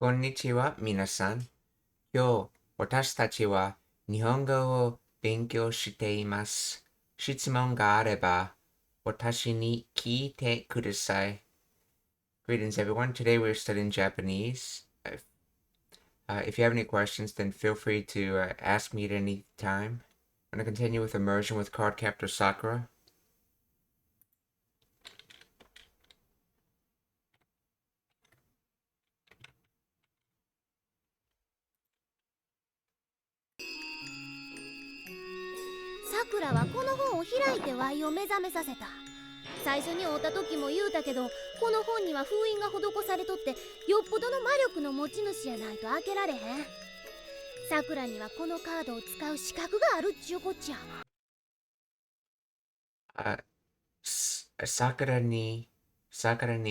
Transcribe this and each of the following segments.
こんにちは、皆さん。今日、私たちは日本語を勉強しています。質問があれば、私に聞いてください。Greetings, everyone. Today we're studying Japanese. If you have any questions, then feel free to ask me at any time. I'm going to continue with Immersion with Card Captor Sakura. さくらはこの本を開いてワイを目覚めさせた。最初に会った時も言うたけど、この本には封印が施されとって、よっぽどの魔力の持ち主やないと開けられへん。さくらにはこのカードを使う資格があるっちゅうこっちゃ。桜に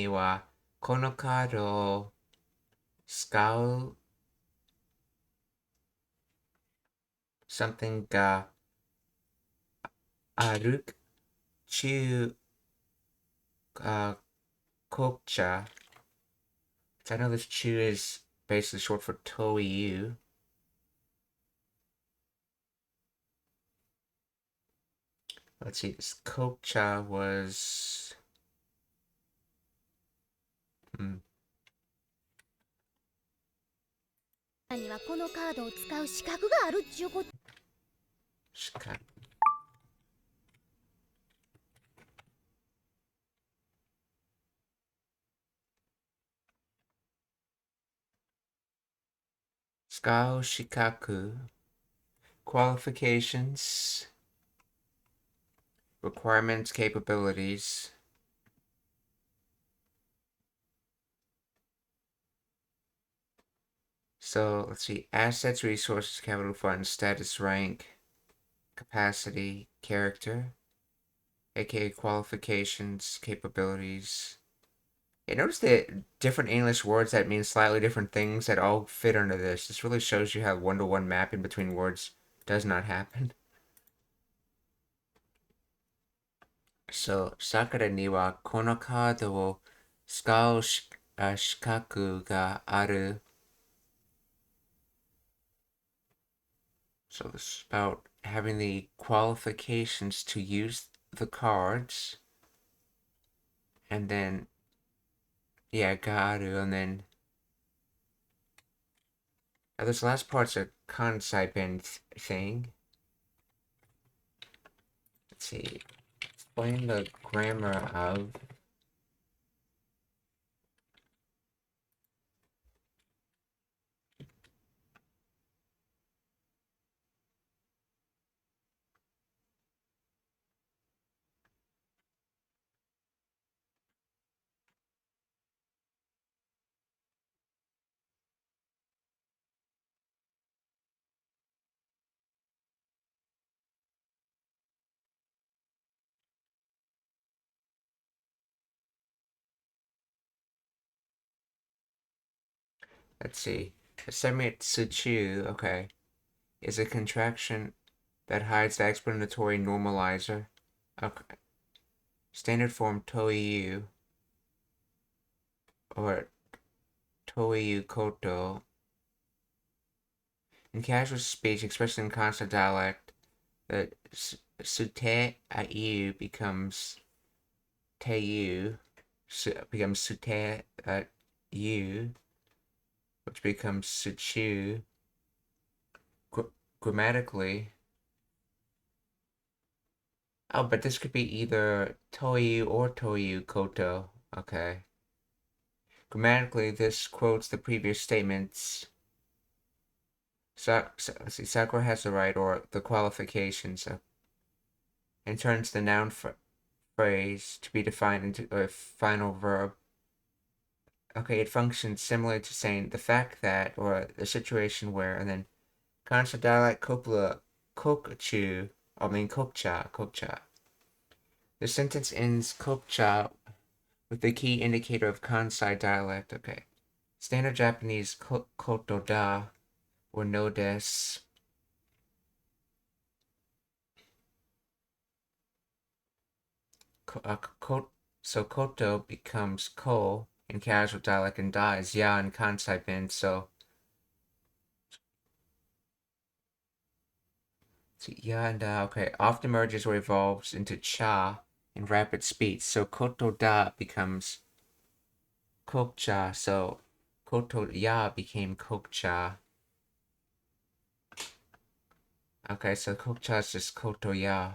はこのカードを使う something があるちゅうculture. I know this chu is basically short for Toyu. Let's see, this culture was... Hmm. にはこのカードを使う資格があるっちゅうこっちゃ。使う資格 qualifications, requirements, capabilities. So let's see, assets, resources, capital funds, status, rank, capacity, character, aka qualifications, capabilities. Yeah, notice the different English words that mean slightly different things that all fit under this. This really shows you how one-to-one mapping between words does not happen. So, Sakura ni wa kono kaardo wo tsukau shikaku ga aru. So this is about having the qualifications to use the cards. And then, yeah, garu, and then this last part's a kansai ben thing. Let's see. Explain the grammar of... Let's see. Semitsuchu, okay, is a contraction that hides the explanatory normalizer. Okay. Standard form Toiyu or Toiyu Koto. In casual speech, especially in consonant dialect, the sute ayu becomes teiyu, becomes sute yu, which becomes suchu. Grammatically, oh, but this could be either Toiyu or Toiyu Koto. Okay. Grammatically, this quotes the previous statements. Sakura has the right or the qualifications and turns the noun phrase to be defined into a final verb. Okay, it functions similar to saying the fact that or the situation where, and then consonant dialect copula kokcha. The sentence ends kokcha with the key indicator of Kansai dialect. Okay. Standard Japanese koto da or no desu. So koto becomes ko, in casual dialect, and da is ya in Kansai bin, so ya and da, okay, often merges or evolves into cha in rapid speech, so koto da becomes kokcha, so koto ya became kokcha. Okay, so kokcha is just koto ya.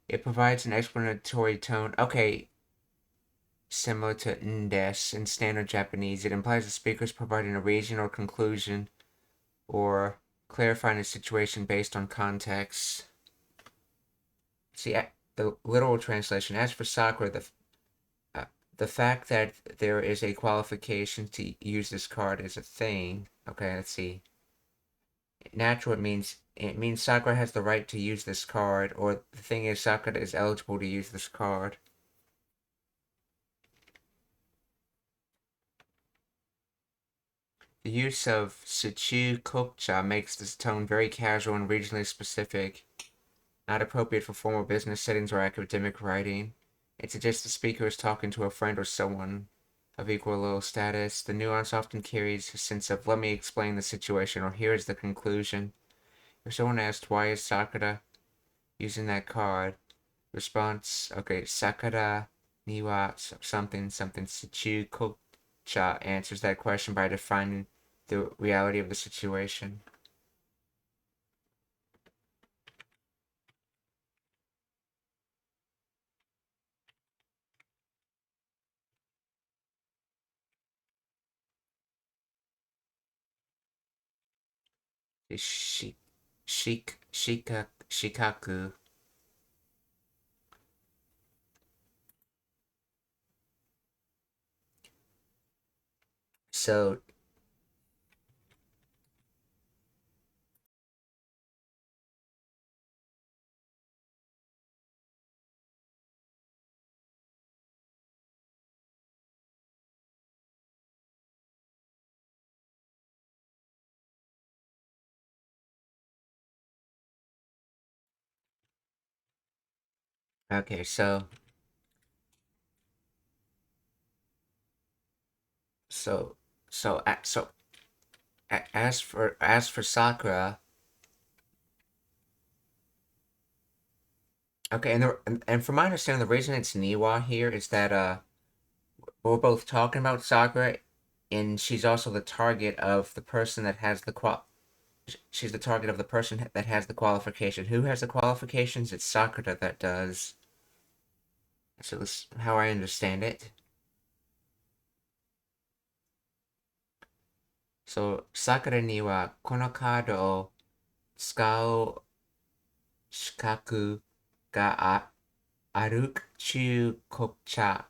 It provides an explanatory tone. Okay, similar to ndes in standard Japanese. It implies the speaker is providing a reason or conclusion or clarifying a situation based on context. See, the literal translation. As for Sakura, the fact that there is a qualification to use this card is a thing. Okay, let's see. Natural, it means Sakura has the right to use this card, or the thing is Sakura is eligible to use this card. The use of Shichu Kokcha makes this tone very casual and regionally specific, not appropriate for formal business settings or academic writing. It suggests the speaker is talking to a friend or someone of equal or low status. The nuance often carries a sense of, let me explain the situation, or here is the conclusion. If someone asked, why is Sakura using that card? Response, okay, Sakura niwa something something Shichu Kokcha answers that question by defining the reality of the situation. Shikaku. So okay, so so so so as for Sakura, okay, and from my understanding, the reason it's Niwa here is that we're both talking about Sakura, and she's also the target of the person that has the she's the target of the person that has the qualification. Who has the qualifications? It's Sakura that does. So this is how I understand it. So Sakura ni wa kono kaado o tsukau shikaku ga aru kokucha,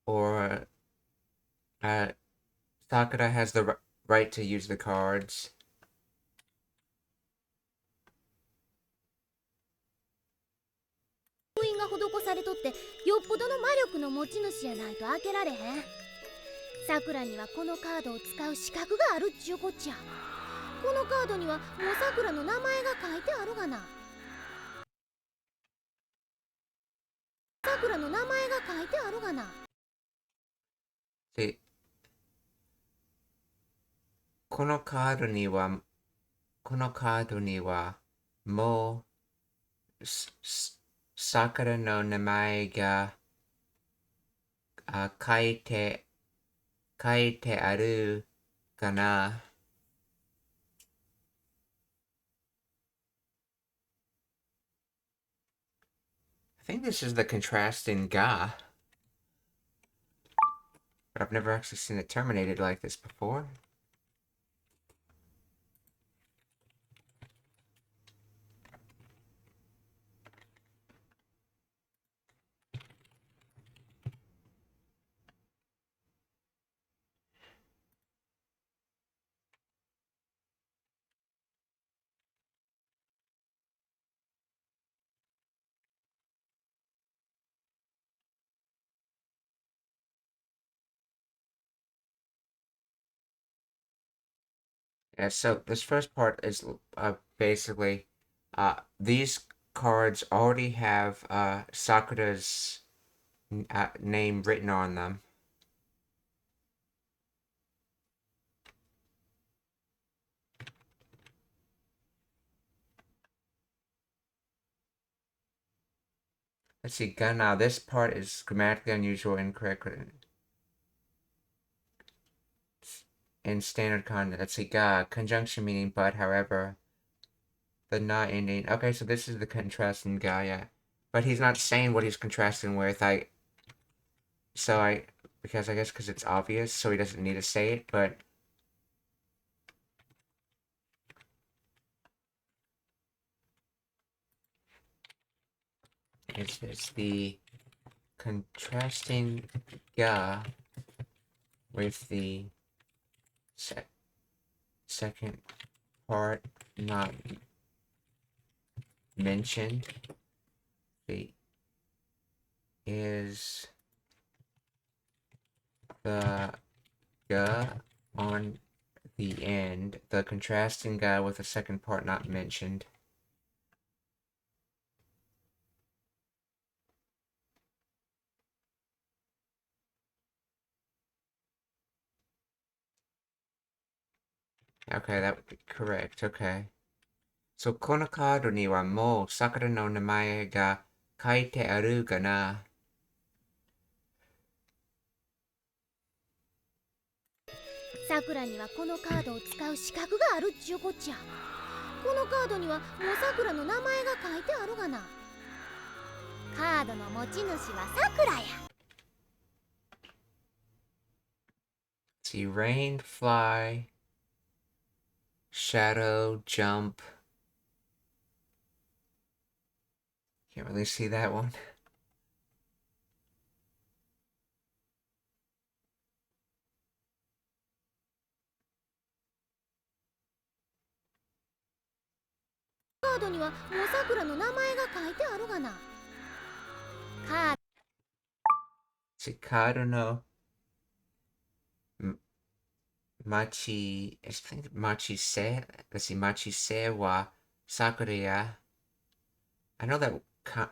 or uh, Sakura has the right to use the cards.封印が施されとってよっぽどの魔力の持ち主やないと開けられへん。さくらにはこのカードを使う資格があるっちゅうこっちゃ。このカードにはもうさくらの名前が書いてあるがな。さくらの名前が書いてあるがな。See, このカードにはもうSakura no namae ga kaite aru kana. I think this is the contrasting ga, but I've never actually seen it terminated like this before. Yeah, so this first part is basically these cards already have Sakura's name written on them. Let's see, ga. Now this part is grammatically unusual, incorrect in standard content. Let's see, ga, conjunction meaning but, however. The not ending. Okay, so this is the contrasting ga, yeah. But he's not saying what he's contrasting with. Because I guess because it's obvious, so he doesn't need to say it, but it's the contrasting ga with the second part not mentioned. Is the ga on the end, the contrasting ga with the second part not mentioned. Okay, that would be correct. Okay. So, このカードにはもう桜の名前が書いてあるかな？さくらにはこのカードを使う資格があるっちゅうこっちゃ。このカードにはもうさくらの名前が書いてあるがな。カードの持ち主はさくらや。See, rain, fly, shadow, jump. Can't really see that one. カードにはもうさくらの名前が書いてあるがな。カード See, カードのI think machise. Let's see, machise wa sakura ya. I know that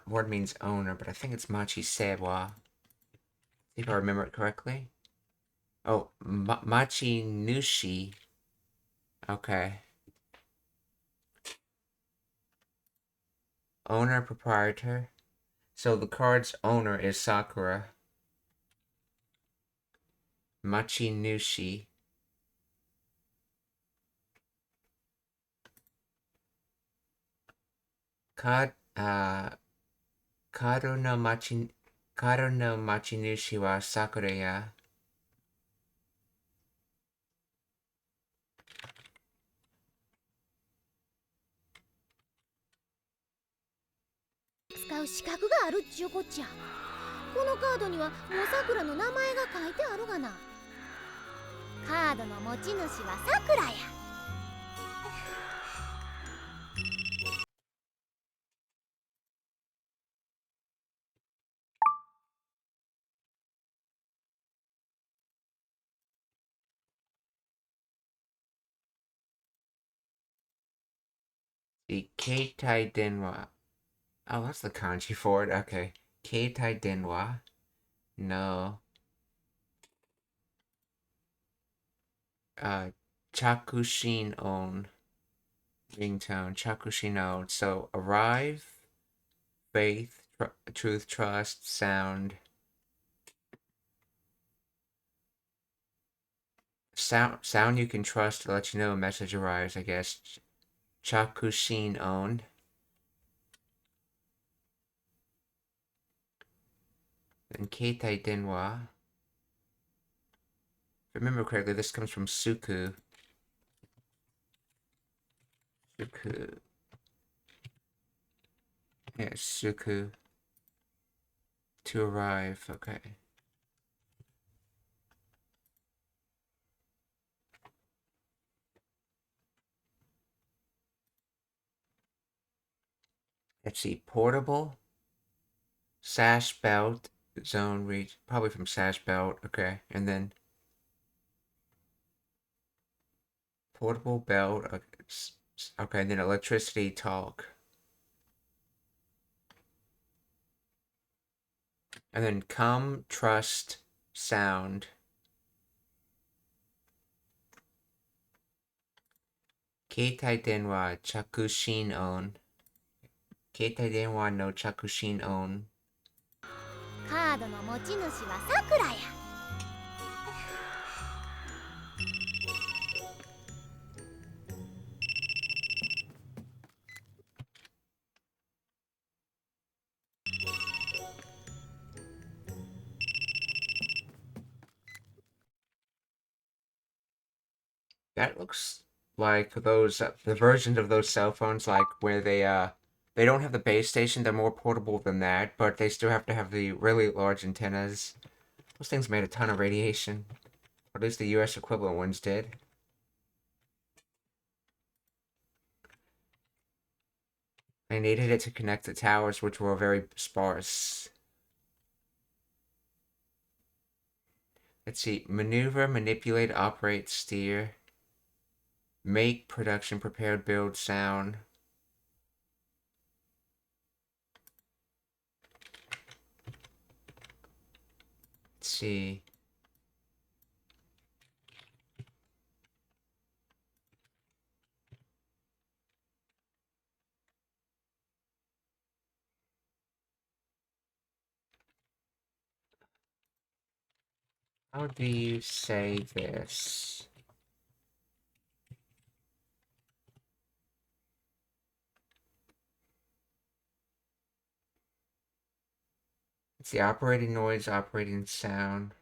word means owner, but I think it's machise wa. See if I remember it correctly. Oh, machi nushi. Okay. Owner, proprietor. So the card's owner is Sakura. Machi nushi. Kado no machinushi wa Sakura ya. 使う資格があるっちゅうこっちゃ。このカードにはもうさくらの名前が書いてあるがな。カードの持ち主はさくらや。The Keitai Denwa. Oh, that's the kanji for it. Okay. Keitai Denwa. No. Chakushin on ringtone. Chakushin on. So arrive, faith, truth, trust, sound. Sound you can trust to let you know a message arrives, I guess. Chakushin on. Then Keitai Denwa. If I remember correctly, this comes from Suku. Suku. Yes, Suku. To arrive, okay. Let's see, portable, sash belt, zone reach, probably from sash belt, okay, and then portable belt, okay, and then electricity talk. And then come, trust, sound. Keitai denwa chakushin on. Keitai denwa no chakushin on. カードの持ち主はさくらや。That looks like those the versions of those cell phones, like where they don't have the base station. They're more portable than that, but they still have to have the really large antennas. Those things made a ton of radiation. Or at least the US equivalent ones did. I needed it to connect the towers, which were very sparse. Let's see. Maneuver, manipulate, operate, steer. Make, production, prepared, build, sound. Let's see. How do you say this? It's the operating noise, operating sound.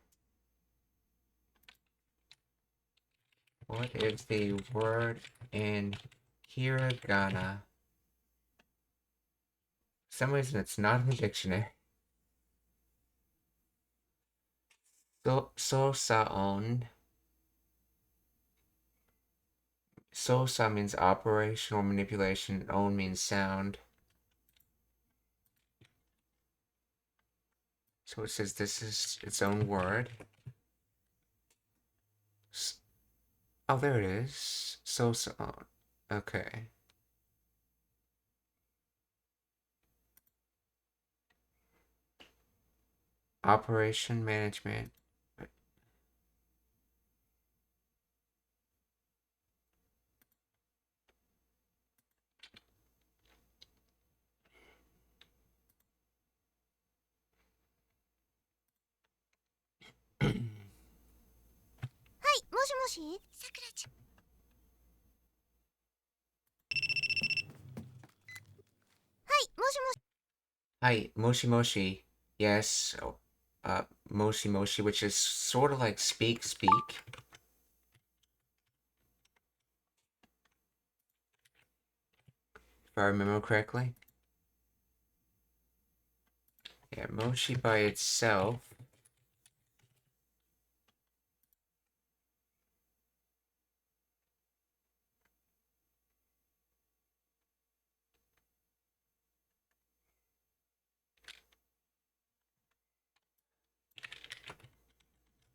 What is the word in hiragana? For some reason it's not in the dictionary. Sosa-on. Sosa means operational manipulation, on means sound. So it says this is its own word. Oh, there it is. Sosa-on. Okay. Operation management.はい、もしもし。さくらちゃん。はい、もしもし。Hi, moshi moshi. Yes. Moshi moshi, which is sort of like speak speak. If I remember correctly. Yeah, moshi by itself.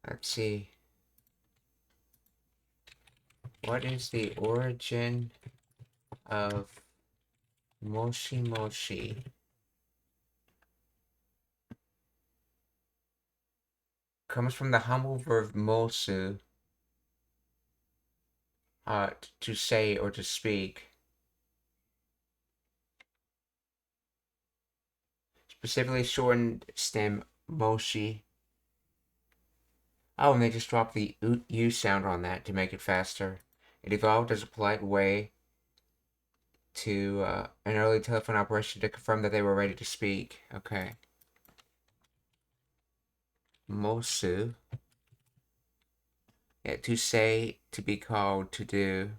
Let's see. What is the origin of moshi moshi? Comes from the humble verb mosu, to say or to speak. Specifically shortened stem moshi. Oh, and they just dropped the U sound on that to make it faster. It evolved as a polite way to an early telephone operation to confirm that they were ready to speak. Okay. Mosu. Yeah, to say, to be called, to do.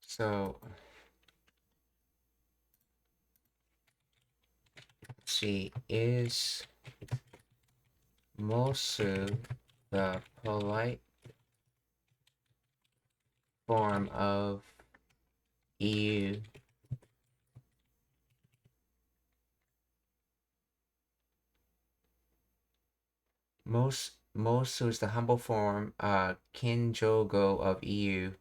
So, let's see, is Mosu the polite form of EU? Mosu is the humble form, Kinjogo of EU,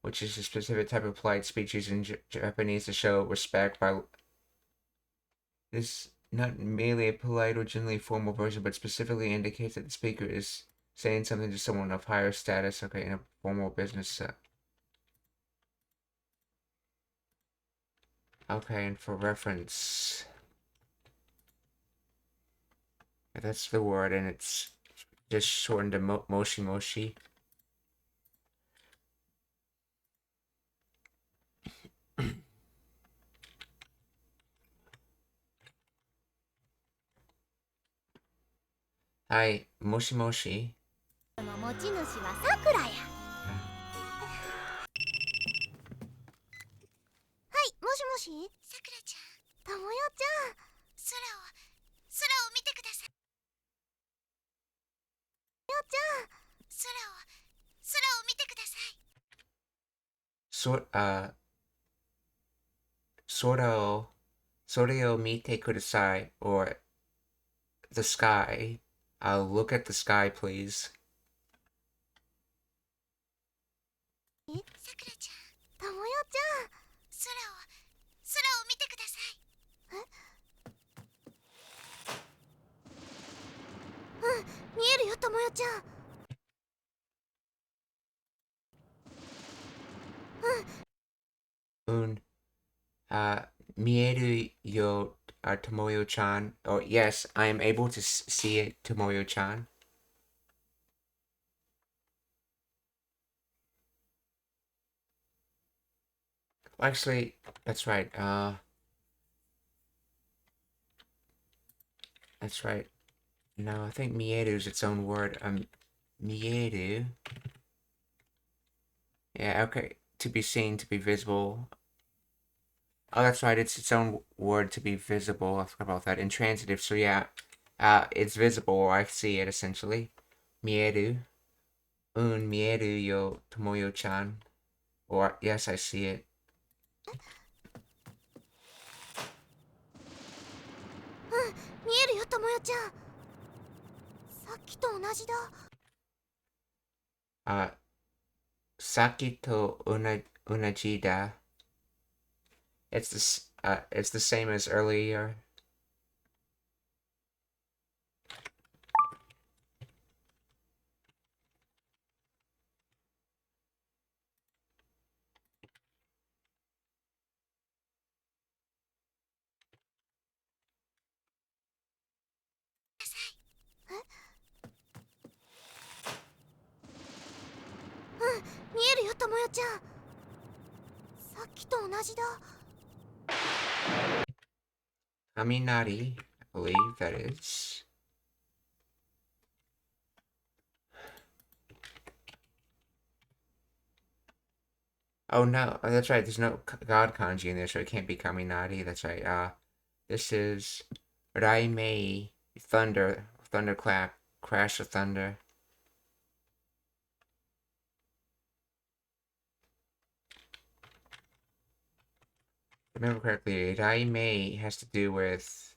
which is a specific type of polite speech used in Japanese to show respect by. This not merely a polite or generally formal version, but specifically indicates that the speaker is saying something to someone of higher status, okay, in a formal business. Okay, and for reference, that's the word, and it's just shortened to moshi moshi. Hi, moshi moshi. の持ち主はさくらや。はい、もしもし。さくらちゃん。ともよちゃん。空を見てください。よちゃん。空を見てください。それを見てください, or the sky. I'll look at the sky, please. さくらちゃん、ともよちゃん、空を見てください。見えるよ、ともよちゃん。見えるよ, Tomoyo-chan. Oh, yes, I am able to see it, Tomoyo-chan. Actually, that's right. That's right. No, I think mieru is its own word. Mieru. Yeah, okay. To be seen, to be visible. Oh, that's right. It's its own word, to be visible. I forgot about that. Intransitive. So yeah, it's visible. I see it essentially. Mieru. Mieru yo Tomoyo-chan. Or yes, I see it. 見えるよ、ともよちゃん。さっきと同じだ。Saki to unajida. It's the same as earlier.見えるよ、ともよちゃん。さっきと同じだ。Kaminari, I believe that is. Oh no, that's right. There's no god kanji in there, so it can't be Kaminari. That's right. This is Raimei, thunder, thunderclap, crash of thunder. If I remember correctly, Raimei has to do with.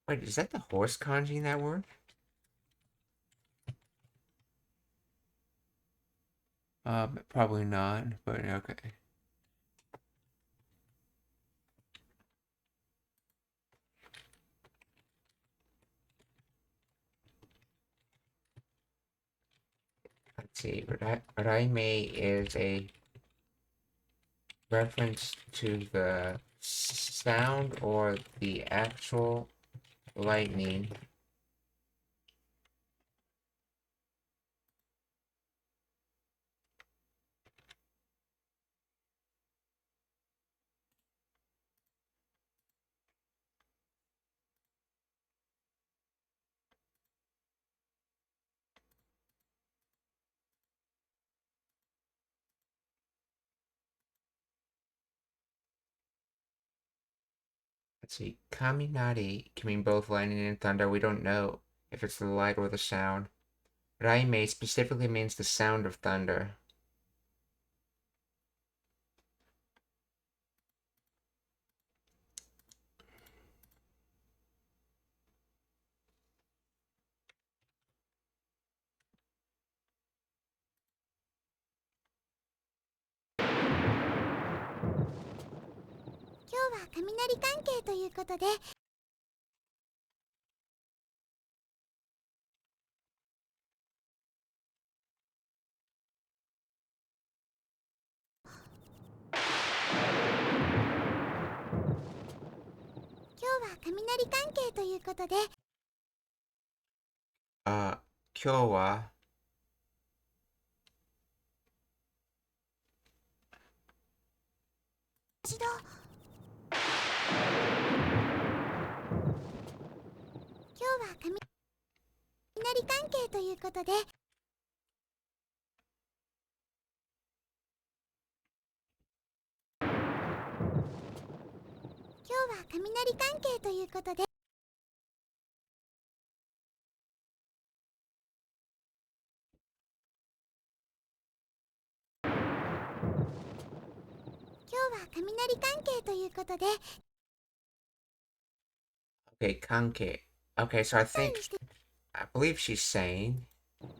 Wait, is that the horse kanji in that word? Probably not, but okay. Let's see. Raimei is a reference to the sound or the actual lightning. Let's see. Kaminari can mean both lightning and thunder. We don't know if it's the light or the sound. Raimei specifically means the sound of thunder. 今日は雷関係ということで、雷関係ということで、今日は一度今日は雷関係ということで、今日は雷関係ということで、今日は雷関係ということで、Okay, kanke. Okay, so I believe she's saying, 今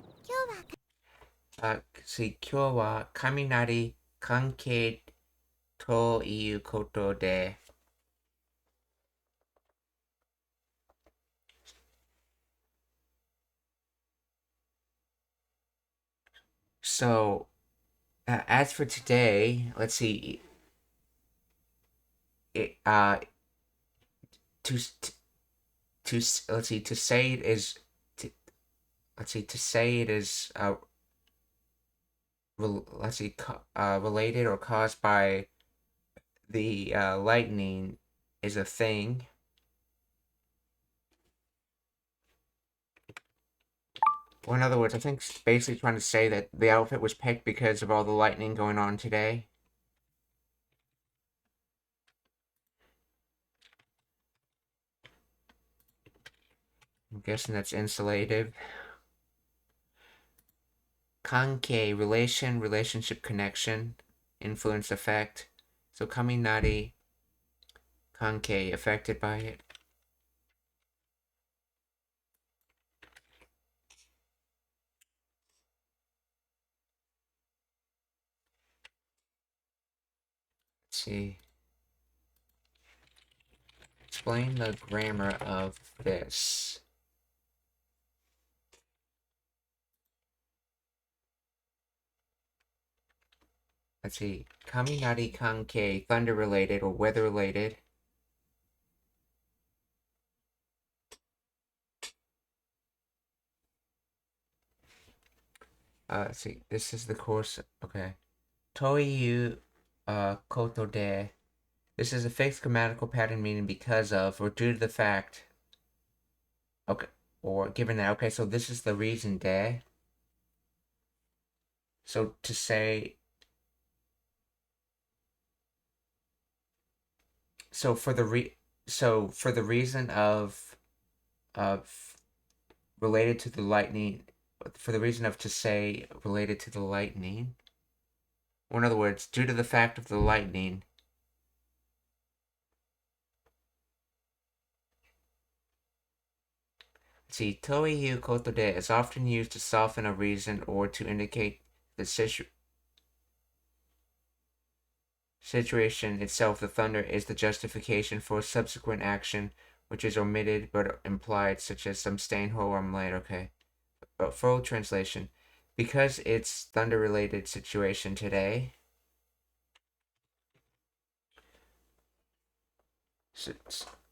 日はsee, 今日は雷関係ということで、So, as for today, let's see. It, to let's see. To say it is. Let's see. To say it is. Let's see. Related or caused by the lightning is a thing. Or in other words, I think it's basically trying to say that the outfit was picked because of all the lightning going on today. I'm guessing that's insulative. Kankei, relation, relationship, connection, influence, effect. So kaminari, kankei, affected by it. Let's see. Explain the grammar of this. Let's see. Kaminari kankei, thunder related or weather related. Let's see. This is the course. Okay. Toiyu koto de. This is a fixed grammatical pattern meaning because of or due to the fact. Okay. Or given that. Okay, so this is the reason de. So to say. So for the reason of related to the lightning, for the reason of to say related to the lightning, or in other words, due to the fact of the lightning. See, toiyu koto de is often used to soften a reason or to indicate the situation itself. The thunder is the justification for subsequent action, which is omitted but implied, such as some stain hole or I'm late. Okay. But full translation. Because it's thunder-related situation today.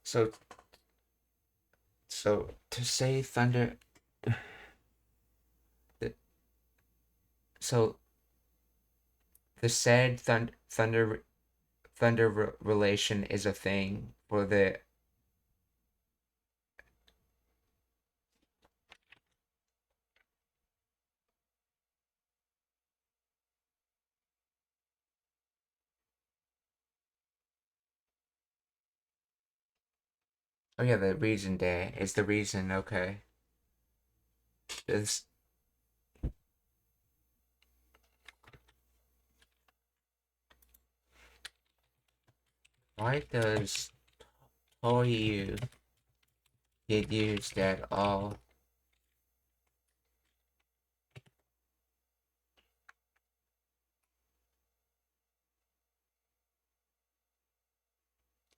So to say thunder. So the said thunder relation is a thing for the. Oh yeah, the reason there is the reason. Okay. This. Why does Toyu get used at all?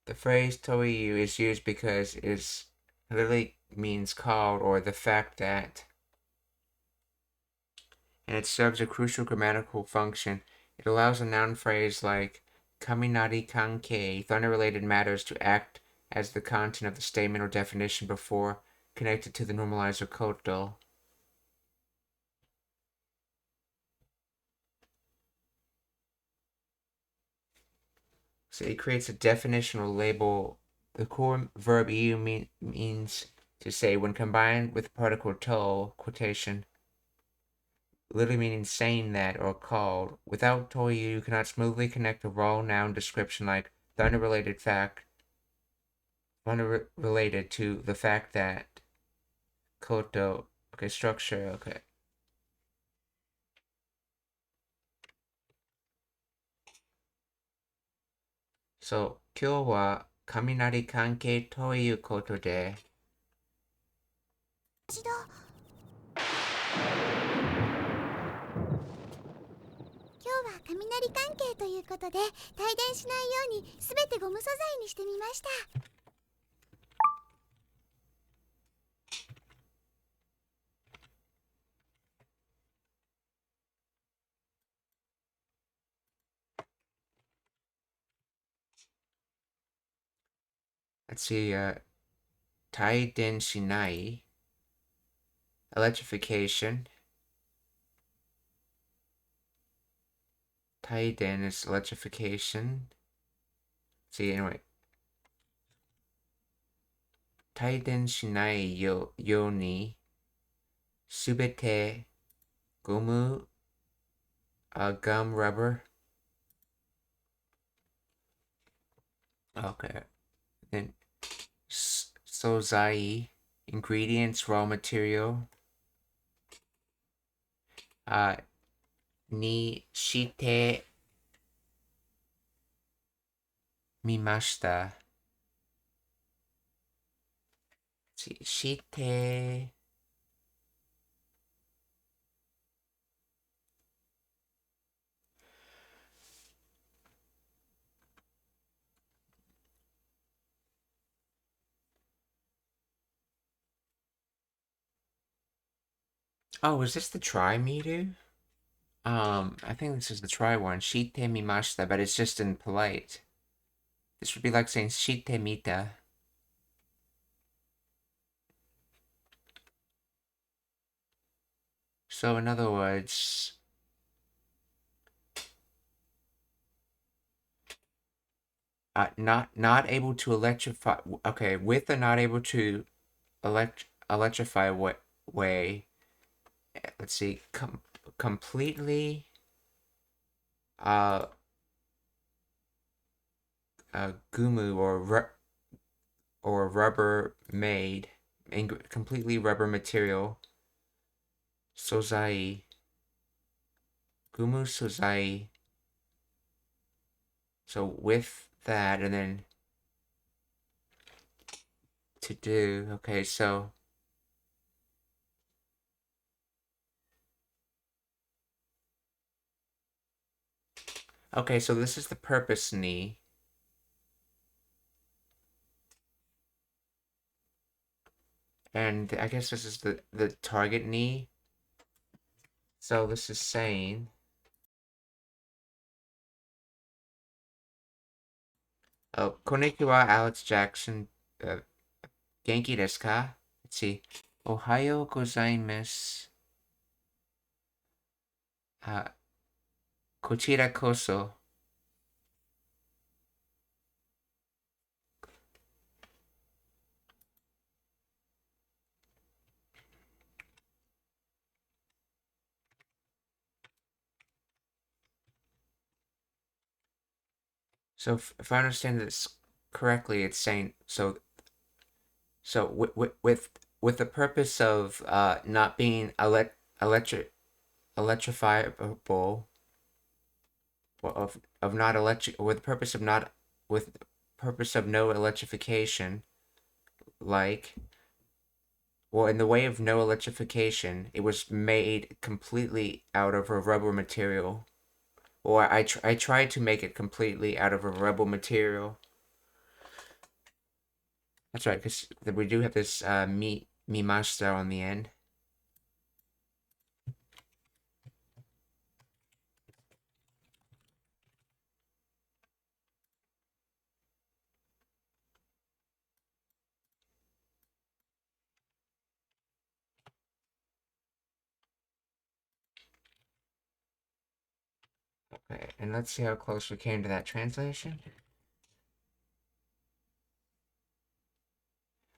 The phrase Toiyu is used because it literally means called or the fact that, and it serves a crucial grammatical function. It allows a noun phrase like kaminari kankei, thunder-related matters, to act as the content of the statement or definition before connected to the normalizer koto. So it creates a definitional label. The core verb iu means to say when combined with the particle to, quotation, literally meaning saying that or called. Without toiyu, you cannot smoothly connect a raw noun description like thunder related to the fact that koto. Okay, structure, okay. So, 今日は雷関係ということで、一度今日は雷関係ということで、帯電しないようにすべてゴム素材にしてみました。let's see, 帯電しない electrification. 帯電 is electrification. See, anyway. 帯電しないようにすべてゴム、gum rubber. Okay. Then 素材 ingredients, raw material. にしてみました。して Oh, is this the try meter? I think this is the try one. Shite mimashita, but it's just in polite. This would be like saying shite mita. So in other words, not able to electrify. Okay, with the not able to electrify way. Let's see, completely gumu or rubber made, completely rubber material. Sozai, gumu sozai. So with that, and then to do, okay, so okay, so this is the purpose ni. And I guess this is the target ni. So this is saying, konnichiwa, Alex Jackson. Genki desu ka? Let's see. Ohayou gozaimasu. こちらこそ. So if I understand this correctly, it's saying so with the purpose of not being electrifiable, of not electric, with the purpose of not with purpose of no electrification, like, well, in the way of no electrification, it was made completely out of a rubber material. Or I tried to make it completely out of a rubber material. That's right, because we do have this mi master on the end. Okay, and let's see how close we came to that translation.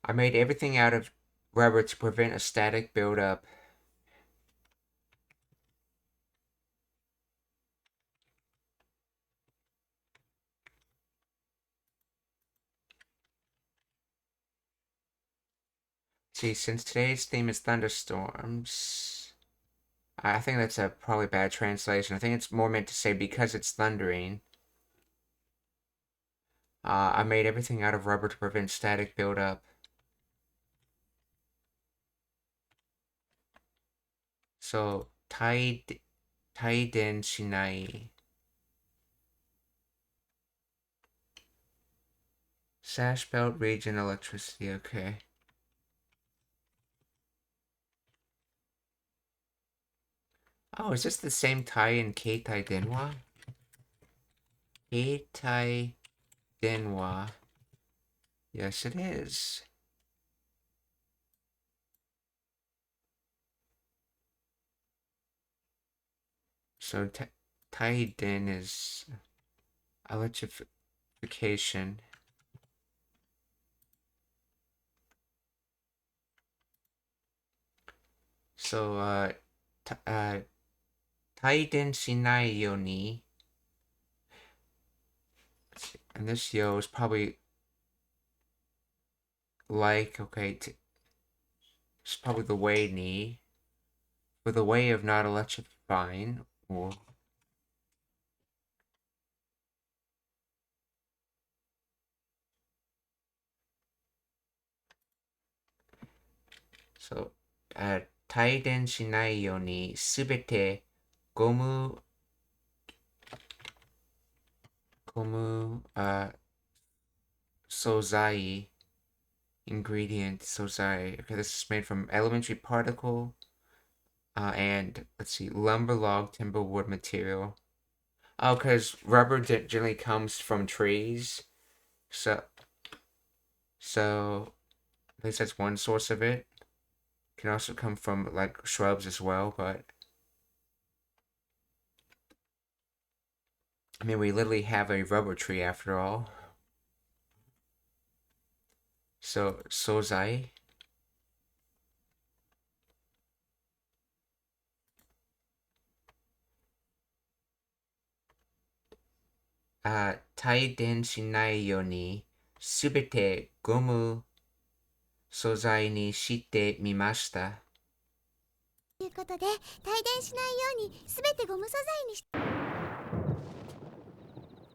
I made everything out of rubber to prevent a static buildup. See, since today's theme is thunderstorms, I think that's a probably bad translation. I think it's more meant to say because it's thundering. I made everything out of rubber to prevent static buildup. So, taiden shinai. Sash belt region electricity, okay. Oh, is this the same tai in Keitai Denwa? Keitai Denwa. Yes, it is. So, taiden is electrification. So, 帯電しないように and this yo is probably like, okay, it's probably the way ni, for the way of not electrifying, or so, 帯電しないようにすべてゴム素材 ingredient 素材. Okay, this is made from elementary particle and let's see, lumber, log, timber, wood material. Oh, because rubber generally comes from trees, so at least that's one source of it. Can also come from like shrubs as well, but I mean we literally have a rubber tree after all. So sozai. Taiden shinai yo ni subete gomu sozai ni shite mimashita. ということで、帯電しないようにすべてゴム素材にし。今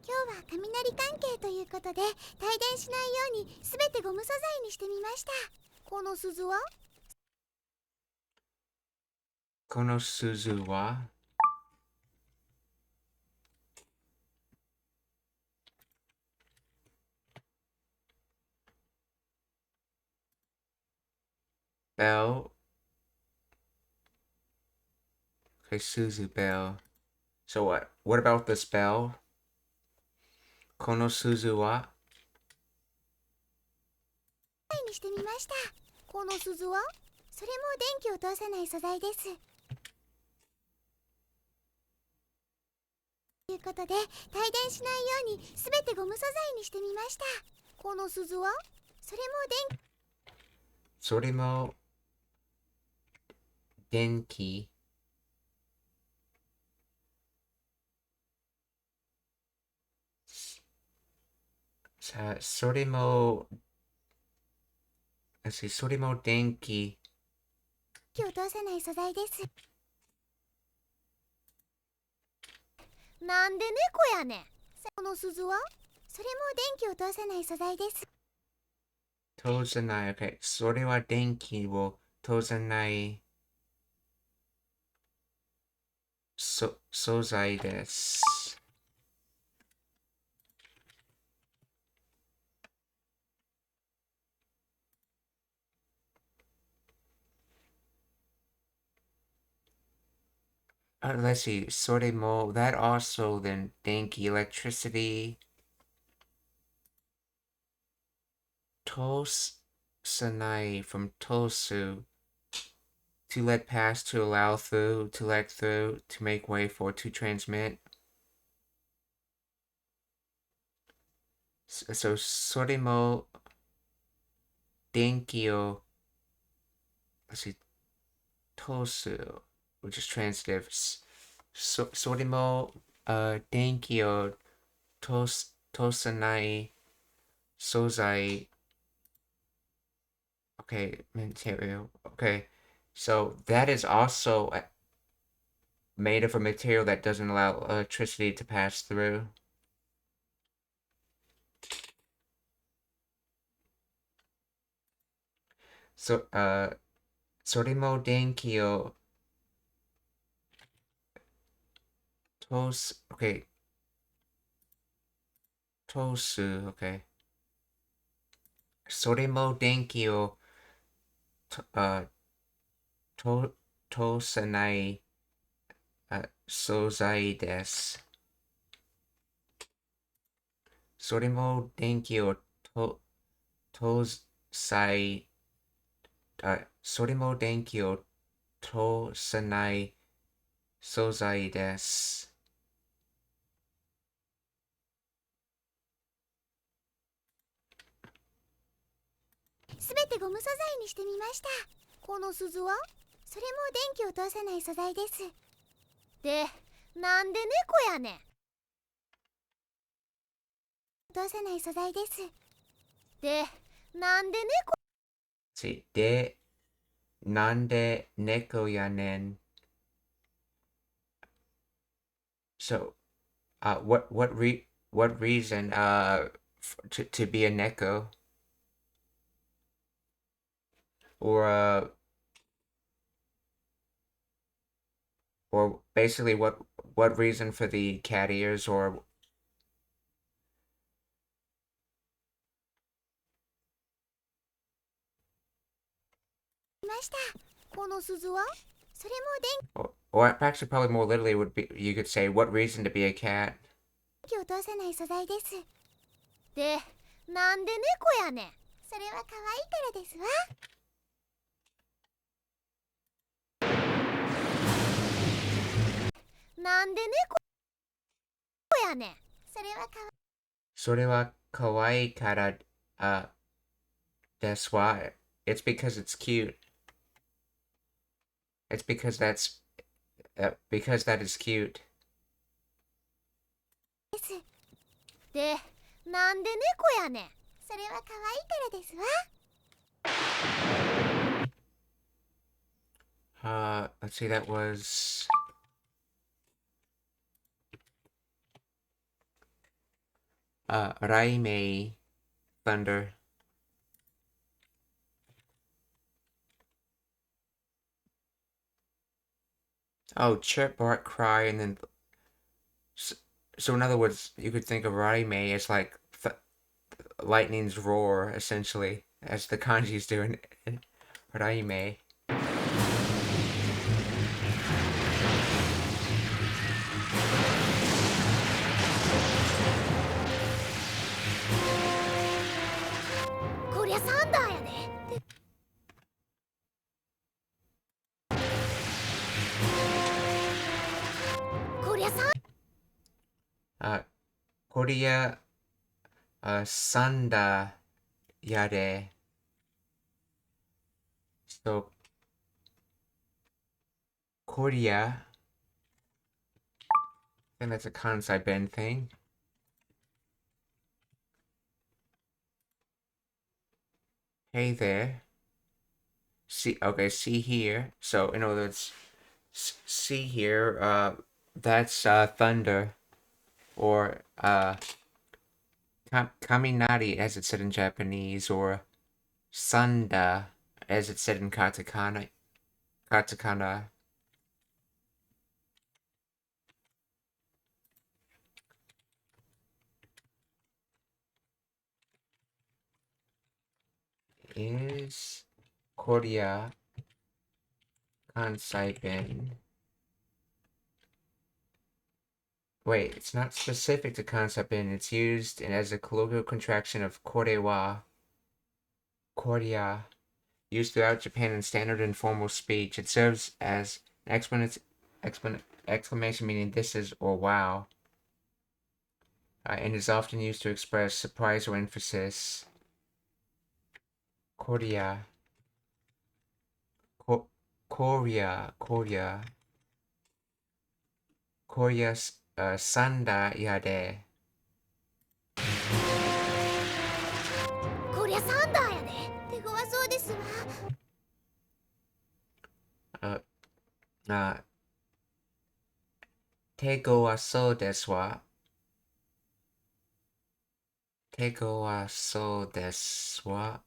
日は雷関係ということで、帯電しないようにすべてゴム素材にしてみました。この鈴は？この鈴はbell. Okay, Suzu bell. So what? What about this bell? Kono Suzu wa? にしてみました。この鈴は？それも電気を通さない素材です。ということで、帯電しないようにすべてゴム素材にしてみました。この鈴は？それも電気さあ、それも電気を通さない素材です。なんで猫やねん。この鈴は？それも電気を通さない素材です。通さない。Okay. それは電気を通さない素材です。let's see, soremo, that also, then Denki, electricity, Tosanai from Tosu, to let pass, to allow through, to let through, to make way for, to transmit. So soremo, Denki o, let's see, Tosu, which is transitive. Soremo, Denki o, Tosanai, Sozai. Okay, material. Okay, so that is also made of a material that doesn't allow electricity to pass through. So, sorimo denki o okay, tosu, okay. Sorimo denki o uh, tosanai sozai desu. Sorimo denki o tosai, sorimo denki o tosanai sozai desu. すべてゴム素材にしてみました。この鈴はそれも電気を通さない素材です。で、なんで猫やねん。通さない素材です。で、なんで猫。で、なんで猫やねん。So, what reason to be a neko, or basically what reason for the cat ears, or ました。この鈴はそれも or actually probably more literally would be, you could say, what reason to be a cat. 電気を通さない素材です。で、なんで猫やねん。それは可愛いからですわ。なんで猫やねん。それは可愛い。それは可愛いから、that's why. It's because it's cute. It's because because that is cute. です。で、なんで猫やねん。それは可愛いからですわ。Let's see, that was Raimei Thunder. Oh, chirp, bark, cry, and then so in other words, you could think of Raimei as like lightning's roar, essentially, as the kanji's doing. Raimei. こりゃサンダーやで。こりゃサン Korea Sanda Yare. So Korea, I think that's a Kansai Ben thing. Hey there. See, okay, see here. So in other words, see here, that's thunder, or kaminari as it's said in Japanese, or sanda as it's said in katakana. Katakana. Is Korea Kansai Ben Wait, it's not specific to concept in. It's used as a colloquial contraction of korewa. Korea. Used throughout Japan in standard and formal speech. It serves as an exclamation meaning this is or wow. And is often used to express surprise or emphasis. Korea. Korea. Korea sanda yade. こりゃサンダーやで。手強そうですわ。手強そうですわ。手強そうですわ。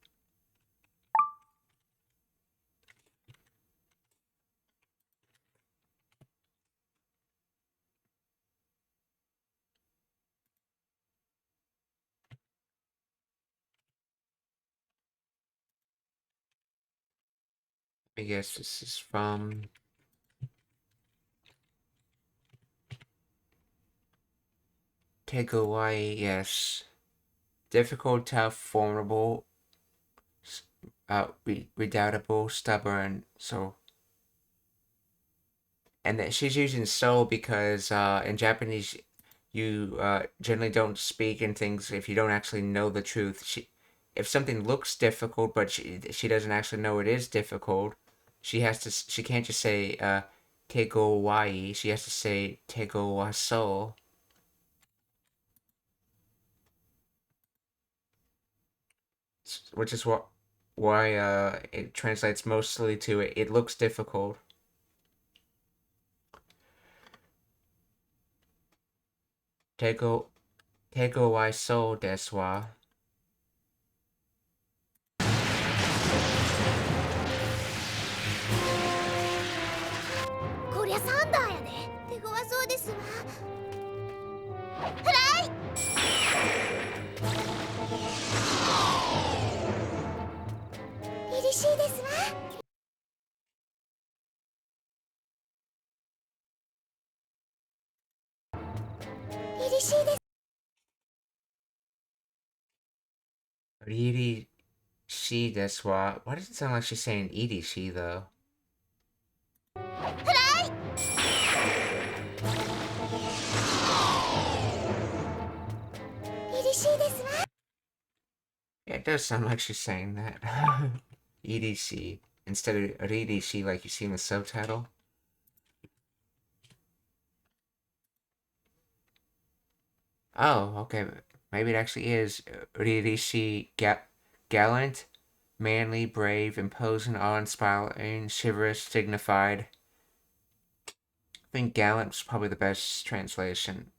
I guess this is from Tegawai, yes. Difficult, tough, formidable, redoubtable, stubborn. So, and that she's using so because in Japanese you generally don't speak in things if you don't actually know the truth. If something looks difficult but she doesn't actually know it is difficult, she can't just say Tegawai. She has to say Tegawaso. Which is why it translates mostly to it looks difficult. Tego wa so desu wa. こりゃサンダーやで。手強そうですわ。フライ。凛々しいですわ。凛々しいです。Riri shi desu wa. Why does it sound like she's saying iri shi though? フライ。凛々しいですわ。 Yeah, it does sound like she's saying that. iri shi instead of riri shi like you see in the subtitle. Oh, okay. Maybe it actually is riri shi gallant, manly, brave, imposing, awe-inspiring, chivalrous, dignified. I think gallant was probably the best translation.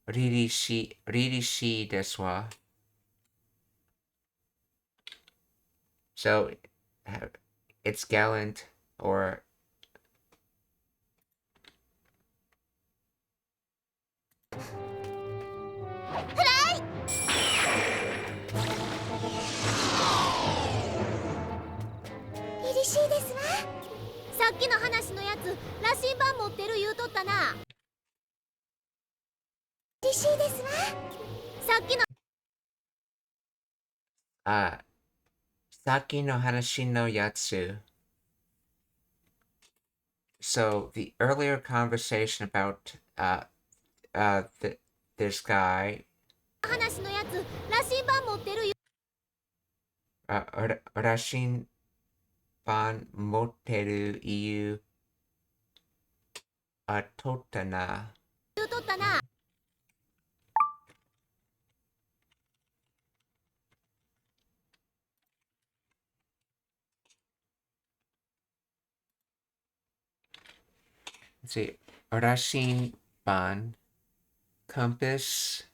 Riri shi desu wa. So it's gallant orさっきの話のやつ羅針盤持ってる言うとったな。嬉しいですわ。さっきのSaki no Hanashi no Yatsu. So the earlier conversation about this guy 話のやつ羅針盤持ってる言う Rashin Ban Moteru Iu Totana. とったな。Let's see. Rashin Ban Compass.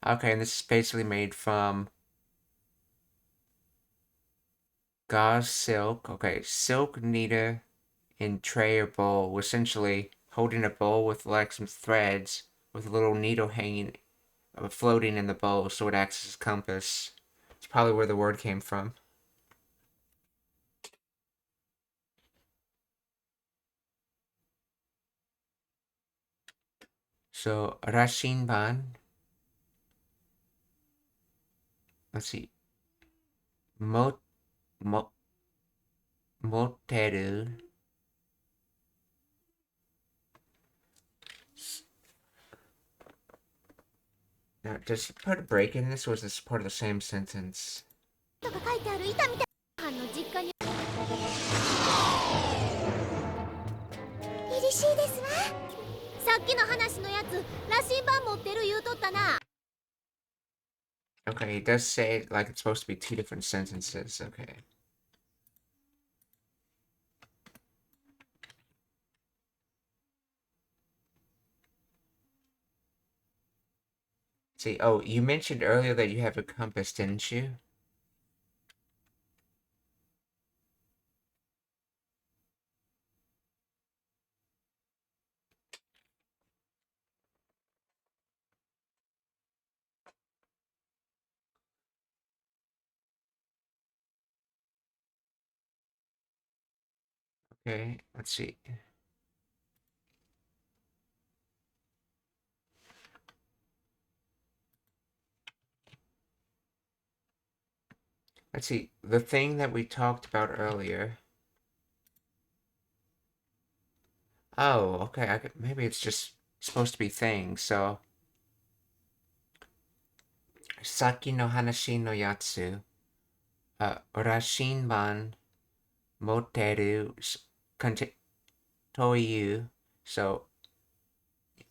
Okay, and this is basically made from gauze silk. Okay, silk needle in tray or bowl, essentially holding a bowl with like some threads with a little needle hanging, floating in the bowl, so it acts as a compass. It's probably where the word came from. So, Rashinban. Let's see. Mo, mo, moteru. Now, does he put a break in this, or is this part of the same sentence? とか書いてある板みたいなの実家に凛々しいですわ。さっきの話のやつ羅針盤持ってる言うとったな。 Okay, he does say it like it's supposed to be two different sentences. Okay. See, oh, you mentioned earlier that you have a compass, didn't you? Okay, let's see. Let's see, the thing that we talked about earlier. Oh, okay, maybe it's just supposed to be things, so. Saki no hanashi no yatsu. Rashinban moteru toyu. So,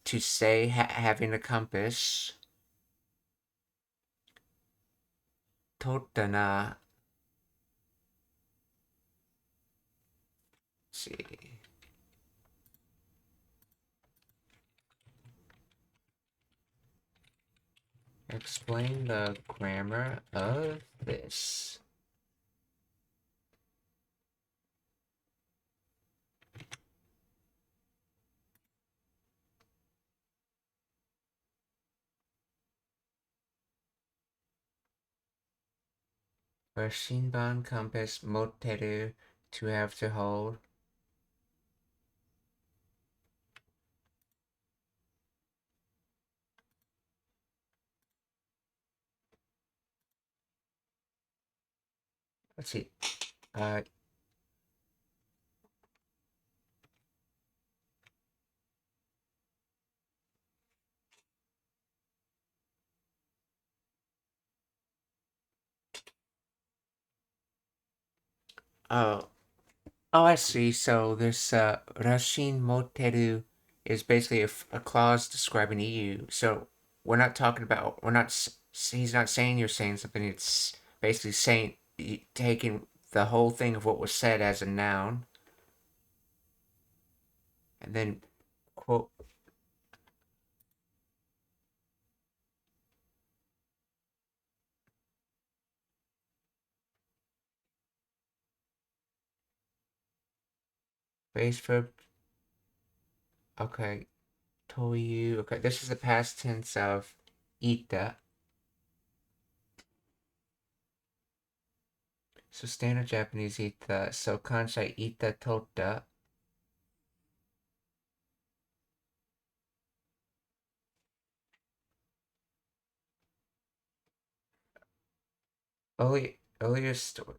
to say having a compass. Totana. Let's see. Explain the grammar of this. Rashinban compass moteru, to have to hold. Let's see. Oh, I see. So this Rashin moteru is basically a clause describing EU. So we're not talking about. We're not. He's not saying you're saying something. It's basically saying taking the whole thing of what was said as a noun, and then quote. Base verb. Okay. Toyu. Okay, this is the past tense of ita. So standard Japanese ita. So kansai ita tota. Earlier story.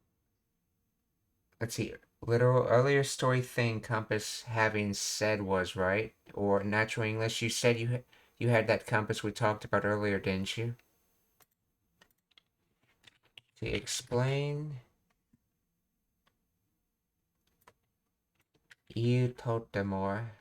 Let's see. Literal earlier story thing compass having said was right, or natural English. You said you had that compass we talked about earlier, didn't you? To explain. You told them more.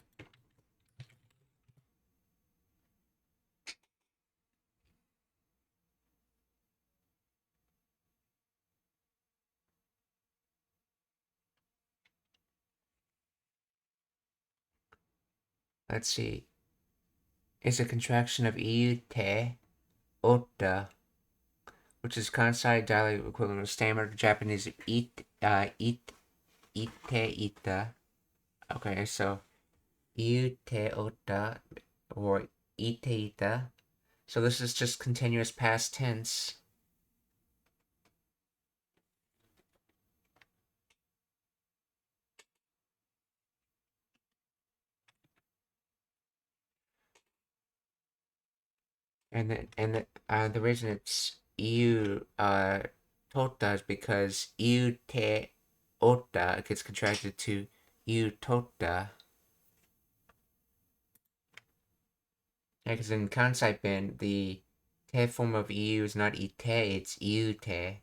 Let's see. It's a contraction of iu te ota, which is Kansai dialect equivalent of standard Japanese ite ita. Okay, so iu te ota or ite ita. So this is just continuous past tense. the reason it's iu tota is because iu te ota gets contracted to iu tota. Yeah, because in Kansai Ben, the te form of iu is not ite, it's iu te.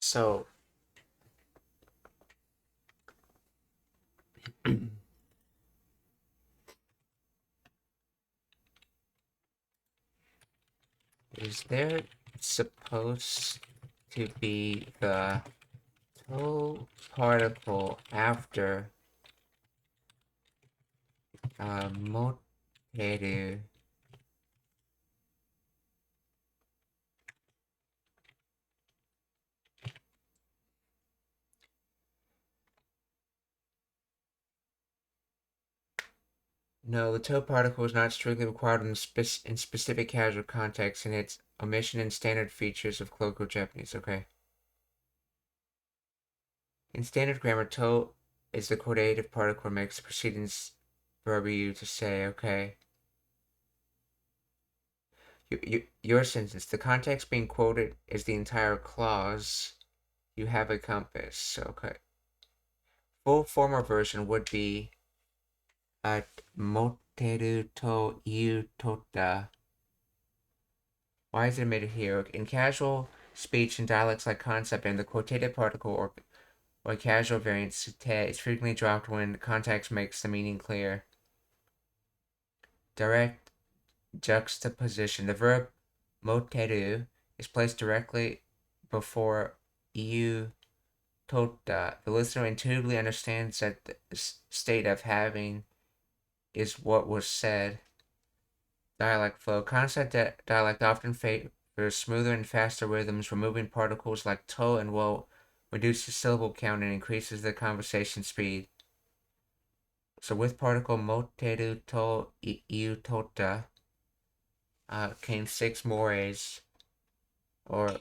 So is there supposed to be the toe particle after moteru? No, the toe particle is not strictly required in specific casual contexts, and its omission in standard features of colloquial Japanese. Okay. In standard grammar, toe is the quotative particle that makes the preceding verb you to say. Okay. Your sentence. The context being quoted is the entire clause. You have a compass. Okay. Full formal version would be at moteru to iu tota. Why is it omitted here? In casual speech and dialects like concept and the quotative particle or casual variants, te is frequently dropped when context makes the meaning clear. Direct juxtaposition. The verb moteru is placed directly before iu tota. The listener intuitively understands that the state of having is what was said. Dialect flow. Concept dialect often favors smoother and faster rhythms, removing particles like to and wo, reduces syllable count, and increases the conversation speed. So with particle moteru to iu tota came 6 mores, or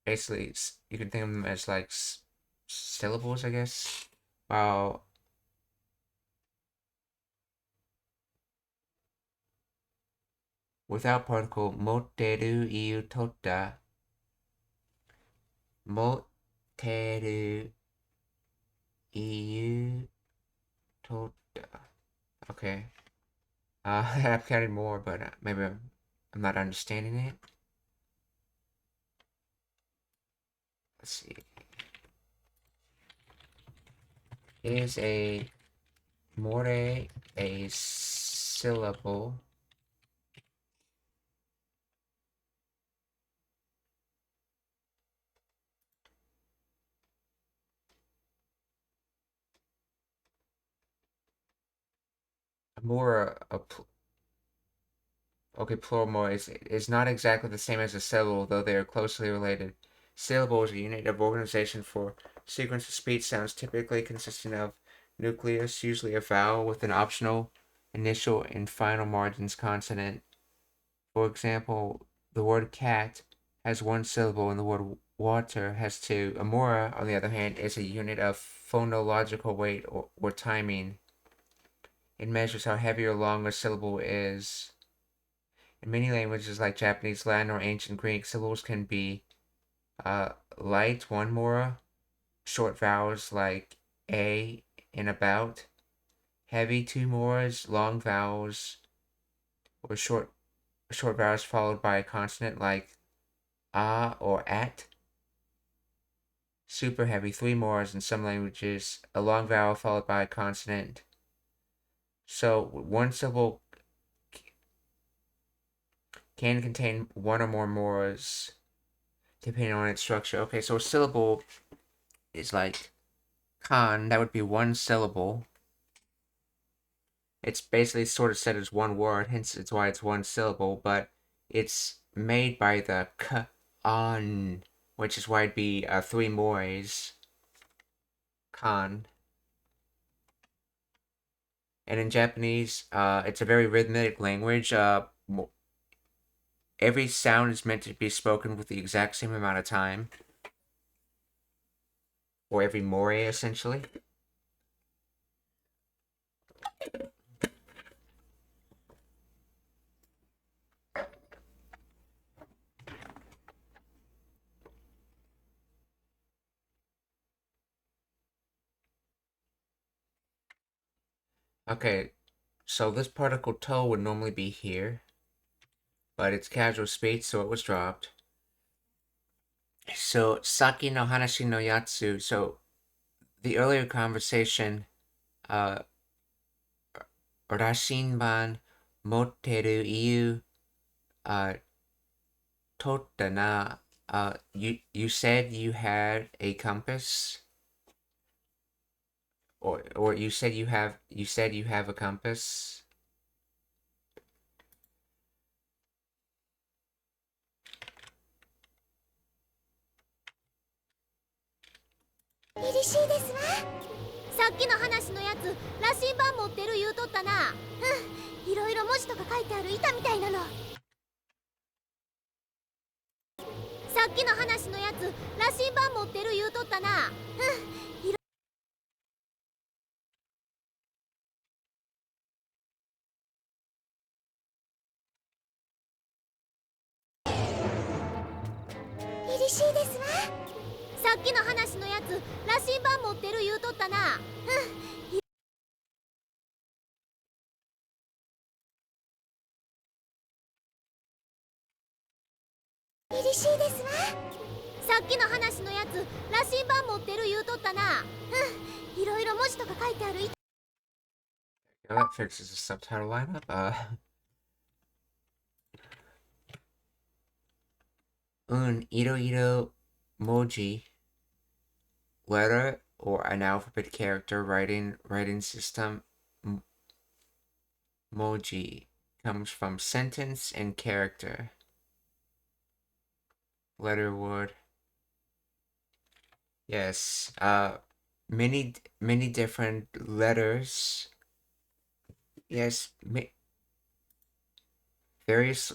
basically you can think of them as like syllables, I guess. While without particle moteru iu tota, moteru iu tota. Okay. I've counted more, but maybe I'm not understanding it. Let's see. Is a more a syllable? More okay, plural more is not exactly the same as a syllable, though they are closely related. Syllable is a unit of organization for sequence of speech sounds, typically consisting of nucleus, usually a vowel with an optional initial and final margins consonant. For example, the word cat has 1 syllable and the word water has 2. Amora, on the other hand, is a unit of phonological weight or timing. It measures how heavy or long a syllable is. In many languages like Japanese, Latin, or ancient Greek, syllables can be light, 1 mora, short vowels like a and about, heavy, 2 moras, long vowels, or short vowels followed by a consonant like a or at. Super heavy, 3 moras in some languages, a long vowel followed by a consonant. So 1 syllable can contain 1 or more moras depending on its structure. Okay, so a syllable is like kan, that would be 1 syllable. It's basically sort of said as 1 word, hence it's why it's 1 syllable, but it's made by the k, on, which is why it'd be 3 mores. kan. And in Japanese, it's a very rhythmic language. Every sound is meant to be spoken with the exact same amount of time. Or every more, essentially. Okay, so this particle to would normally be here, but it's casual speech, so it was dropped. So, Saki no hanashi no yatsu, so the earlier conversation, Rashinban motteru iu, totta na, you said you had a compass? Or you said you have a compass? Irishii desu wa. さっきの話のやつ、羅針盤持ってる言うとったな。いろいろ文字とか書いてある板みたいなの。さっきの話のやつ、羅針盤持ってる言うとったな。嬉しいですわ。さっきの話のやつ、羅針盤持ってる言うとったな。嬉しいですわ。さっきの話のやつ、羅針盤持ってる言うとったな。いろいろ文字とか書いてある。That fixes the subtitle lineup. Iro moji, letter or an alphabet character writing system. Moji comes from sentence and character. Letter word. Yes, many different letters. Yes, various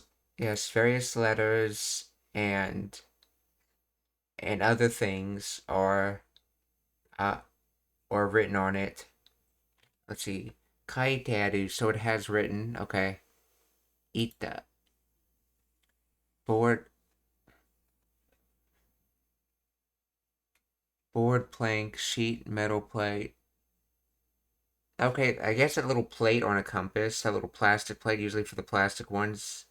letters and other things are written on it. Let's see. Kaitearu, so it has written, okay. Ita. Board, plank, sheet, metal plate. Okay, I guess that little plate on a compass, that little plastic plate, usually for the plastic ones,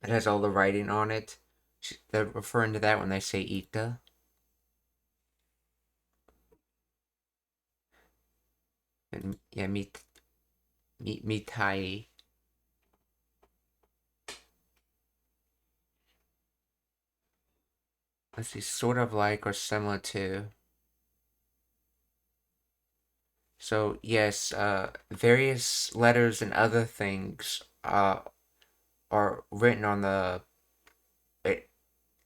it has all the writing on it. They're referring to that when they say ita. And yeah, mitai. Let's see, sort of like or similar to. So yes, various letters and other things are written on the.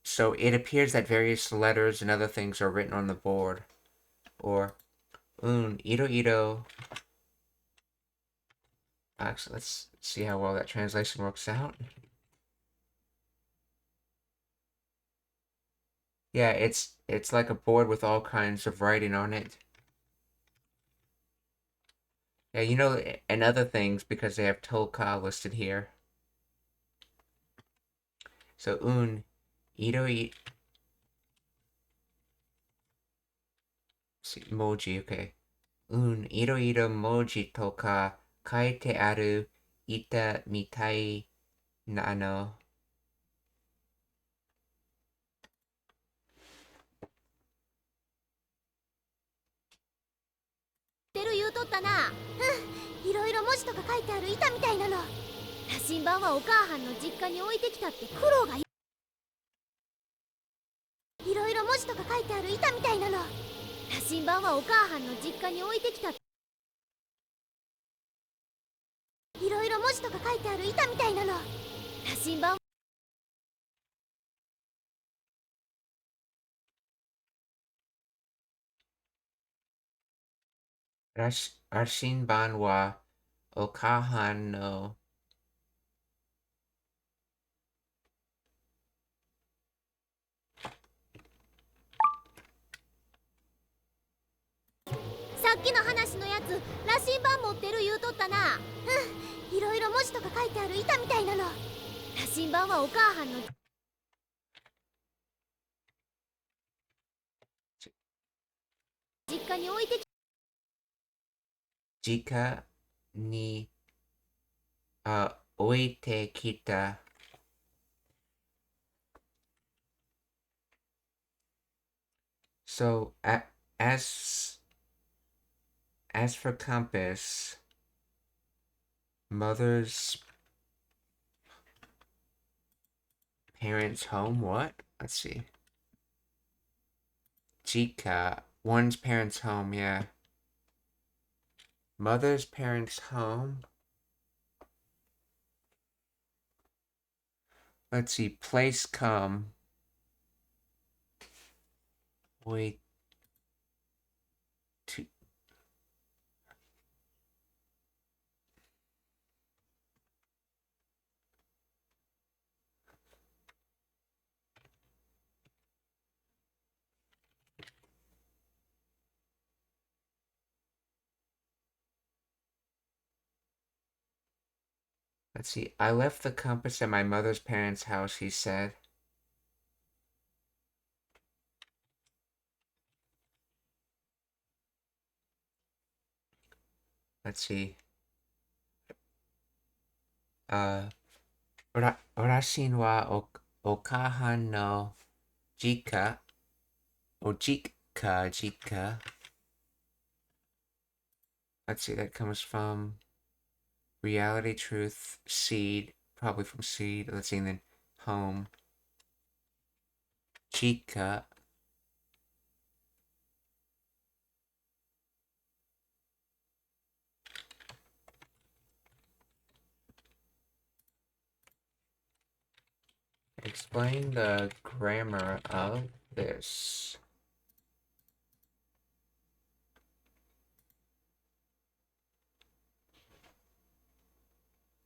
So it appears that various letters and other things are written on the board, or iro. Actually, let's see how well that translation works out. Yeah, it's like a board with all kinds of writing on it. Yeah, you know, and other things because they have Tolka listed here. So iro emoji, okay. Iro moji toka kaite aru ita mitai na no. ってる言うとったな。いろいろ文字とか書いてある板みたいなの。羅針盤はお母はんの実家に置いてきたって苦労が。いろいろ文字とか書いてある板みたいなの。羅針盤はお母はんの実家に置いてきた。いろいろ文字とか書いてある板みたいなの。羅針盤羅針盤はお母さんのさっきの話のやつ羅針盤持ってる言うとったな。いろいろ文字とか書いてある板みたいなの。羅針盤はお母はんの実家に置いてき実家に置いてきた。So as for compass, mother's parents' home. What? Let's see. Jika, one's parents' home. Yeah. Mother's parents' home. Let's see. Place come. Wait. To. Let's see. I left the compass at my mother's parents' house, he said. Let's see. 私はお母さんの実家、実家。Let's see, that comes from reality, truth, seed, probably from seed. Let's see, and then home. Chica. Explain the grammar of this.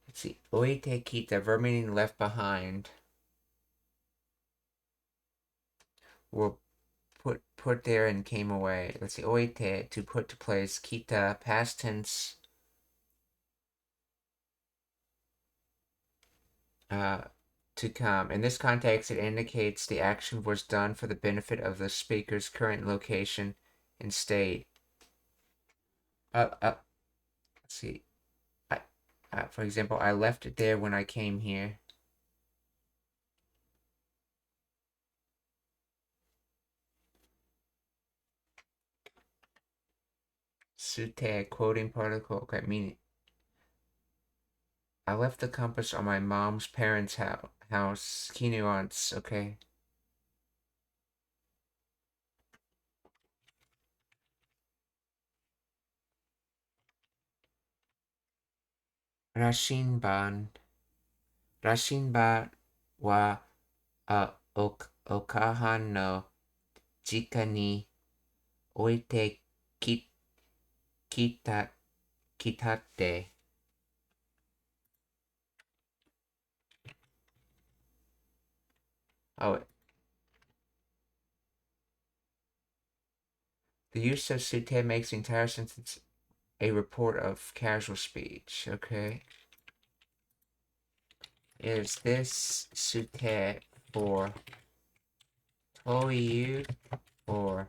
Let's see. Oite kita, verb meaning left behind. Were put there and came away. Let's see. Oite, to put to place. Kita, past tense. To come. In this context, it indicates the action was done for the benefit of the speaker's current location and state. Let's see. For example, I left it there when I came here. Sute, quoting particle. Okay, meaning I left the compass on my mom's parents' house. Key nuance, okay. Rashinban. Rashinban wa okahan no jika ni oite kitate. Oh, the use of sute makes the entire sentence a report of casual speech. Okay. Is this sute for Toyu or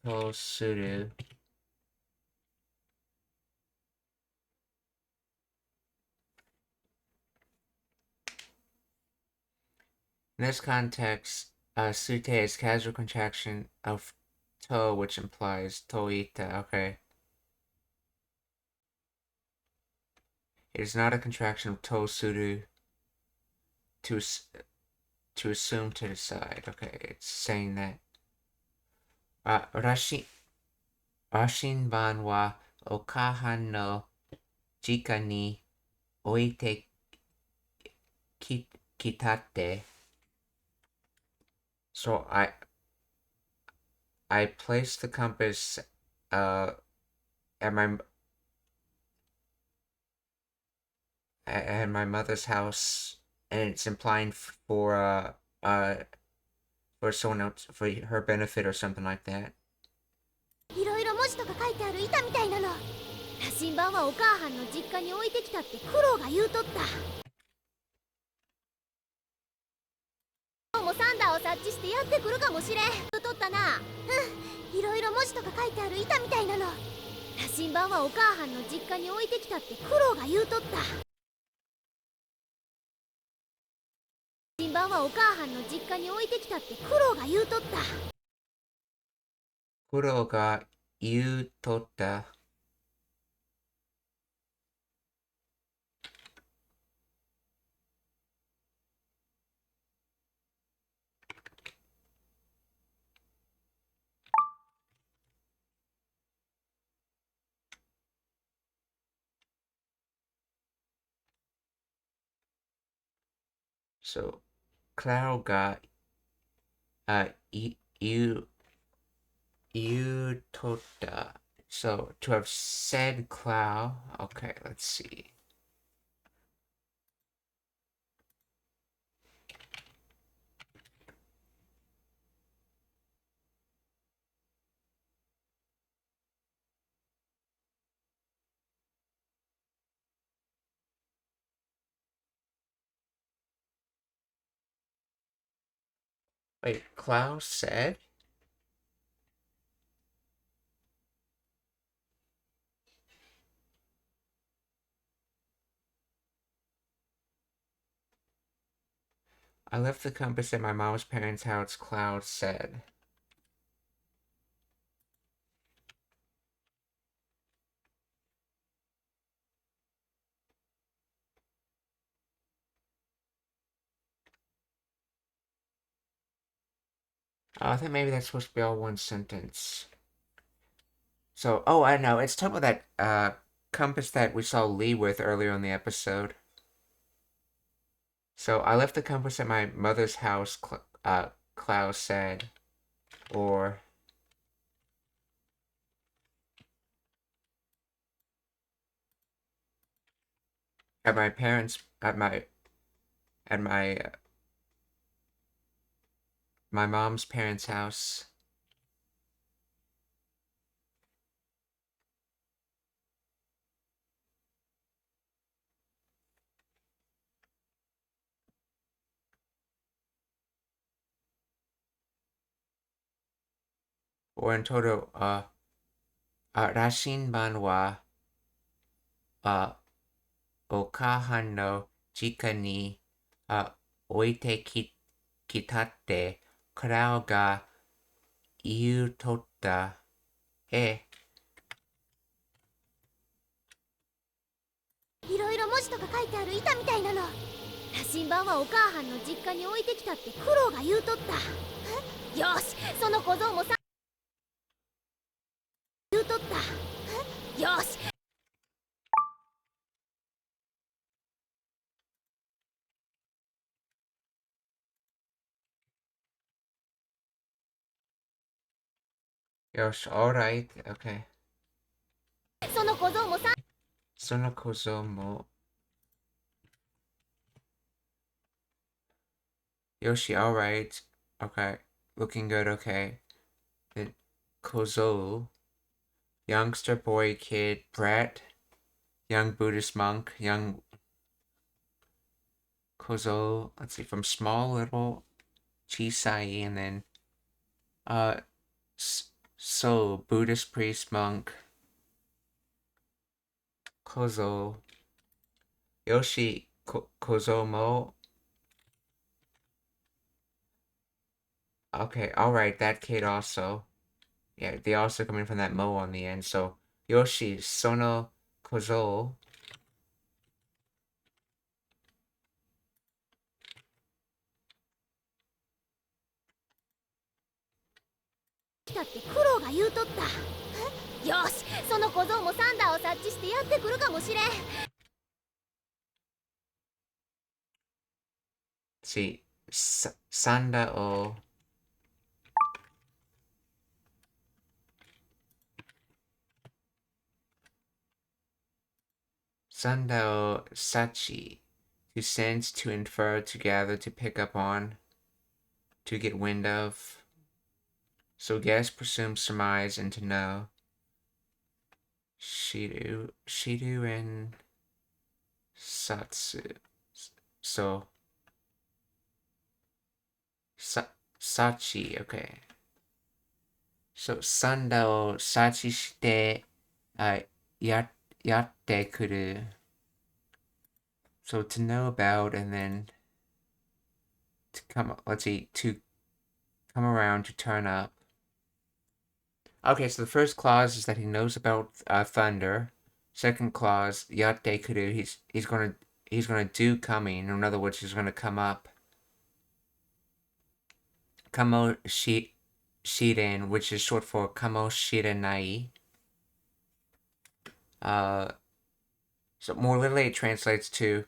Tosuru? In this context, sute is casual contraction of to, which implies toita. Okay. It is not a contraction of to suru to assume, to decide. Okay, it's saying that. Rashinban wa okahan no jika ni oite kitate. So I placed the compass at my mother's house, and it's implying for someone else, for her benefit or something like that. いろいろ文字とか書いてある板みたいなの。羅針盤はお母はんの実家に置いてきたって苦労が言うとった。今日もサンダーを察知してやってくるかもしれん。言うとったな。いろいろ文字とか書いてある板みたいなの。羅針盤はお母はんの実家に置いてきたって苦労が言うとった。羅針盤はお母はんの実家に置いてきたって苦労が言うとった。苦労が言うとった。So, Cloud got you tota. So to have said Cloud, okay, let's see. Wait, Cloud said? I left the compass at my mom's parents' house, Cloud said. I think maybe that's supposed to be all one sentence. So, oh, I know. It's talking about that compass that we saw Lee with earlier in the episode. So, I left the compass at my mother's house, Klaus said. Or... at my parents... at my mom's parents' house. Or in total, 羅針盤は、お母はんの実家に、置いてきたって、クラウが言うとった。いろいろ文字とか書いてある板みたいなの。羅針盤はお母はんの実家に置いてきたって苦労が言うとった。よし、その小僧もさ言うとった。よし。よし、alright, okay. その小僧もさその小僧も。Yoshi, alright. Okay. Looking good, okay. The Kozo. Youngster, boy, kid, brat. Young Buddhist monk. Young Kozo. Let's see, from small, little, Chisai, and then so Buddhist priest, monk. Kozo. Yoshi Kozomo. Okay, alright, that kid also. Yeah, they also coming from that mo on the end. So Yoshi Sono Kozo. 来たって苦労が言うとった。よし、その小僧もサンダーを察知してやってくるかもしれん。See, Sanda o Sando sachi. To sense, to infer, to gather, to pick up on, to get wind of. So guess, presume, surmise, and to know. Shiru and satsu. So sachi, okay. So sanda o sachi shite yatte kuru. So to know about and then to come, let's see, to come around, to turn up. Okay, so the first clause is that he knows about thunder. Second clause, yatte kuru, he's gonna do coming. In other words, he's gonna come up. Kamo shiren, which is short for kamo shirenai. So more literally, it translates to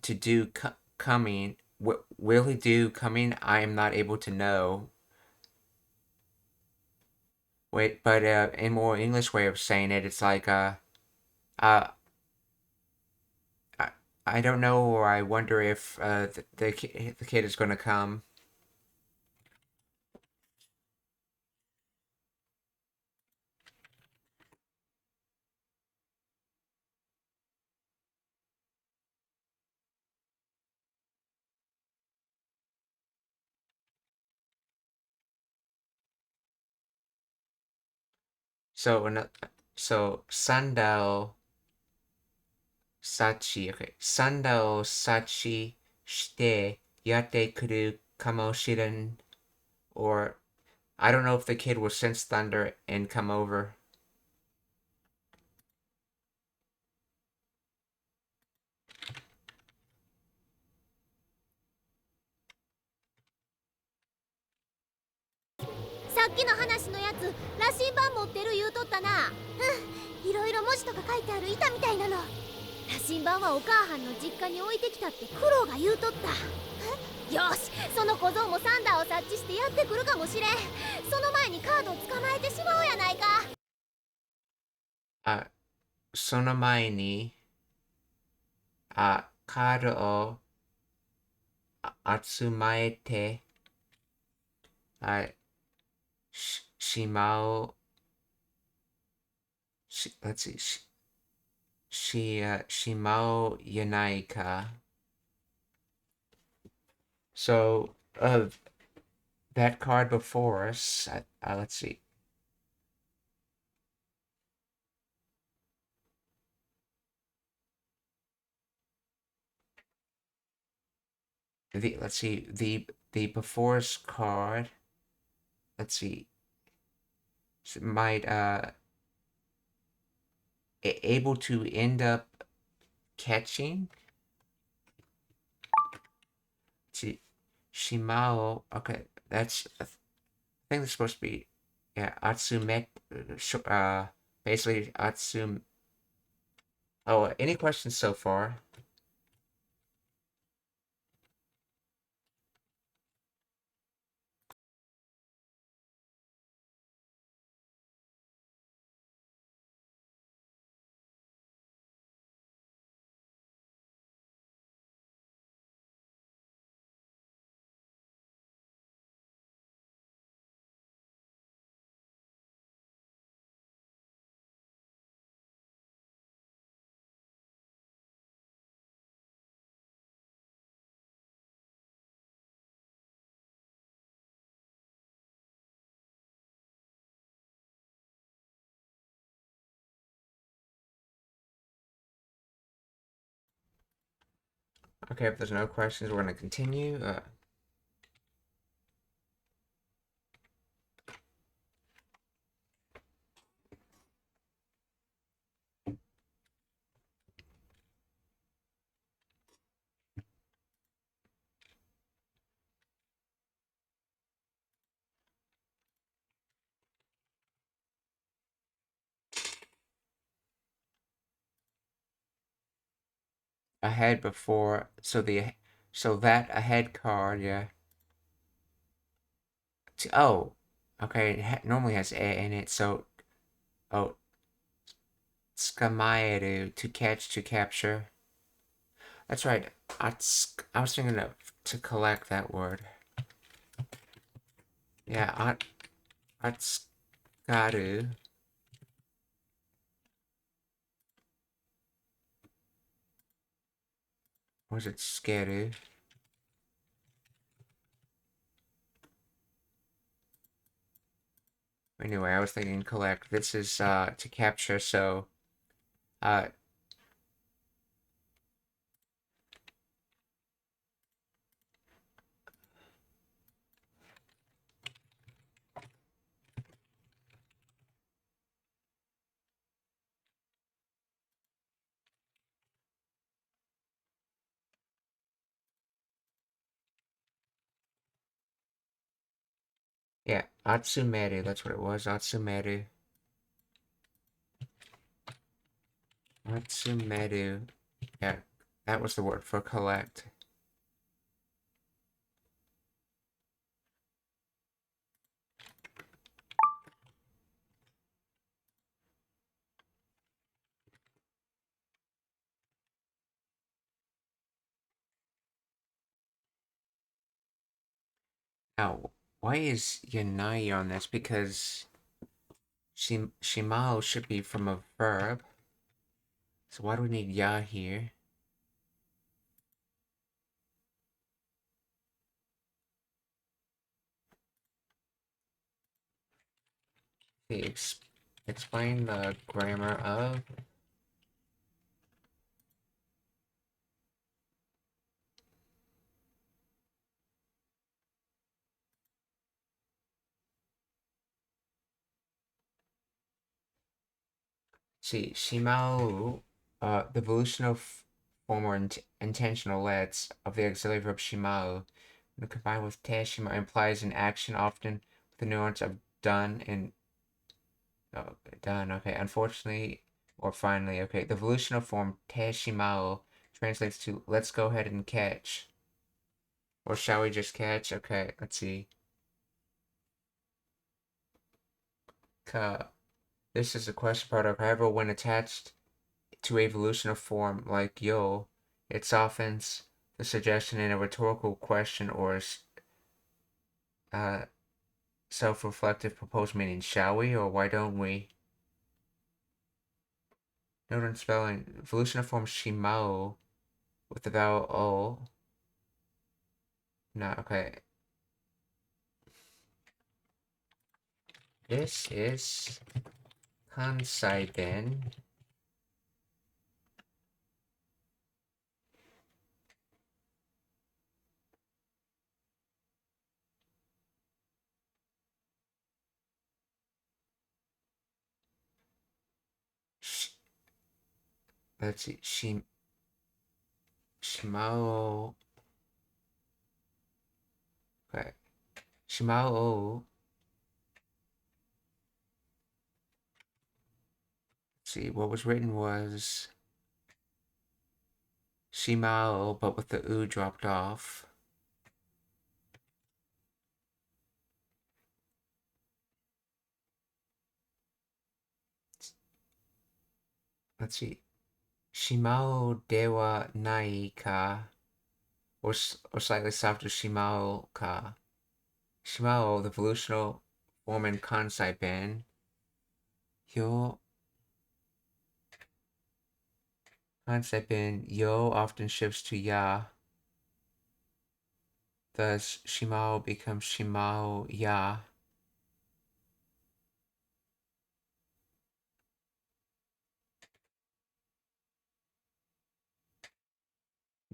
do coming. Will he do coming? I am not able to know. Wait, but a more English way of saying it, it's like I don't know, or I wonder if the kid is going to come. So sandal sachi, okay. Sandal sachi shite yatte kuru kamoshiren, or I don't know if the kid will sense thunder and come over.さっきの話のやつ羅針盤持ってる言うとったな。いろいろ文字とか書いてある板みたいなの。羅針盤はお母はんの実家に置いてきたって苦労が言うとった。よし、その小僧もサンダーを察知してやってくるかもしれん。その前にカードを捕まえてしまおうやないか。その前にカードを集めてしまうlet's seeしまうやないか. So that card before us, let's see. Let's see, the before us card, let's see, might able to end up catching. Let's see, Shimao, okay, that's, I think it's supposed to be, yeah, Atsume, basically Atsum. Oh, any questions so far? Okay, if there's no questions, we're going to continue. Ahead before, so that ahead card, yeah. Oh, Okay, it normally has A in it, so... Oh. Tsukamaeru, to catch, to capture. That's right. I was thinking of to collect that word. Yeah, atsukaru. Or is it skeru? Anyway, I was thinking collect. This is to capture, so uh yeah, atsumeru, that's what it was. Atsumeru. Atsumeru. Yeah, that was the word for collect. Now, why is yanai on this? Because shimao should be from a verb. So why do we need ya here? Okay, explain the grammar of. See, shimao, the volitional form or intentional leads of the auxiliary verb shimao, when combined with te shima, implies an action often with the nuance of done and done. Okay, unfortunately or finally. Okay, the volitional form te shimao translates to let's go ahead and catch. Or shall we just catch? Okay, let's see. Ka. This is a question product. However, when attached to a volitional form like yo, it softens the suggestion in a rhetorical question or uh, self-reflective proposed meaning. Shall we or why don't we? Note on spelling. Volitional form shimao with the vowel o. No, okay. This is Kansai Ben. Let's see. Shimao. Okay. Shimao. Let's see, what was written was Shimao, but with the U dropped off. Let's see. Shimao dewa nai ka, or slightly softer Shimao ka. Shimao, the volitional form in Kansai Ben. Yo. Kansai Ben, yo often shifts to ya. Thus, Shimao becomes Shimao ya.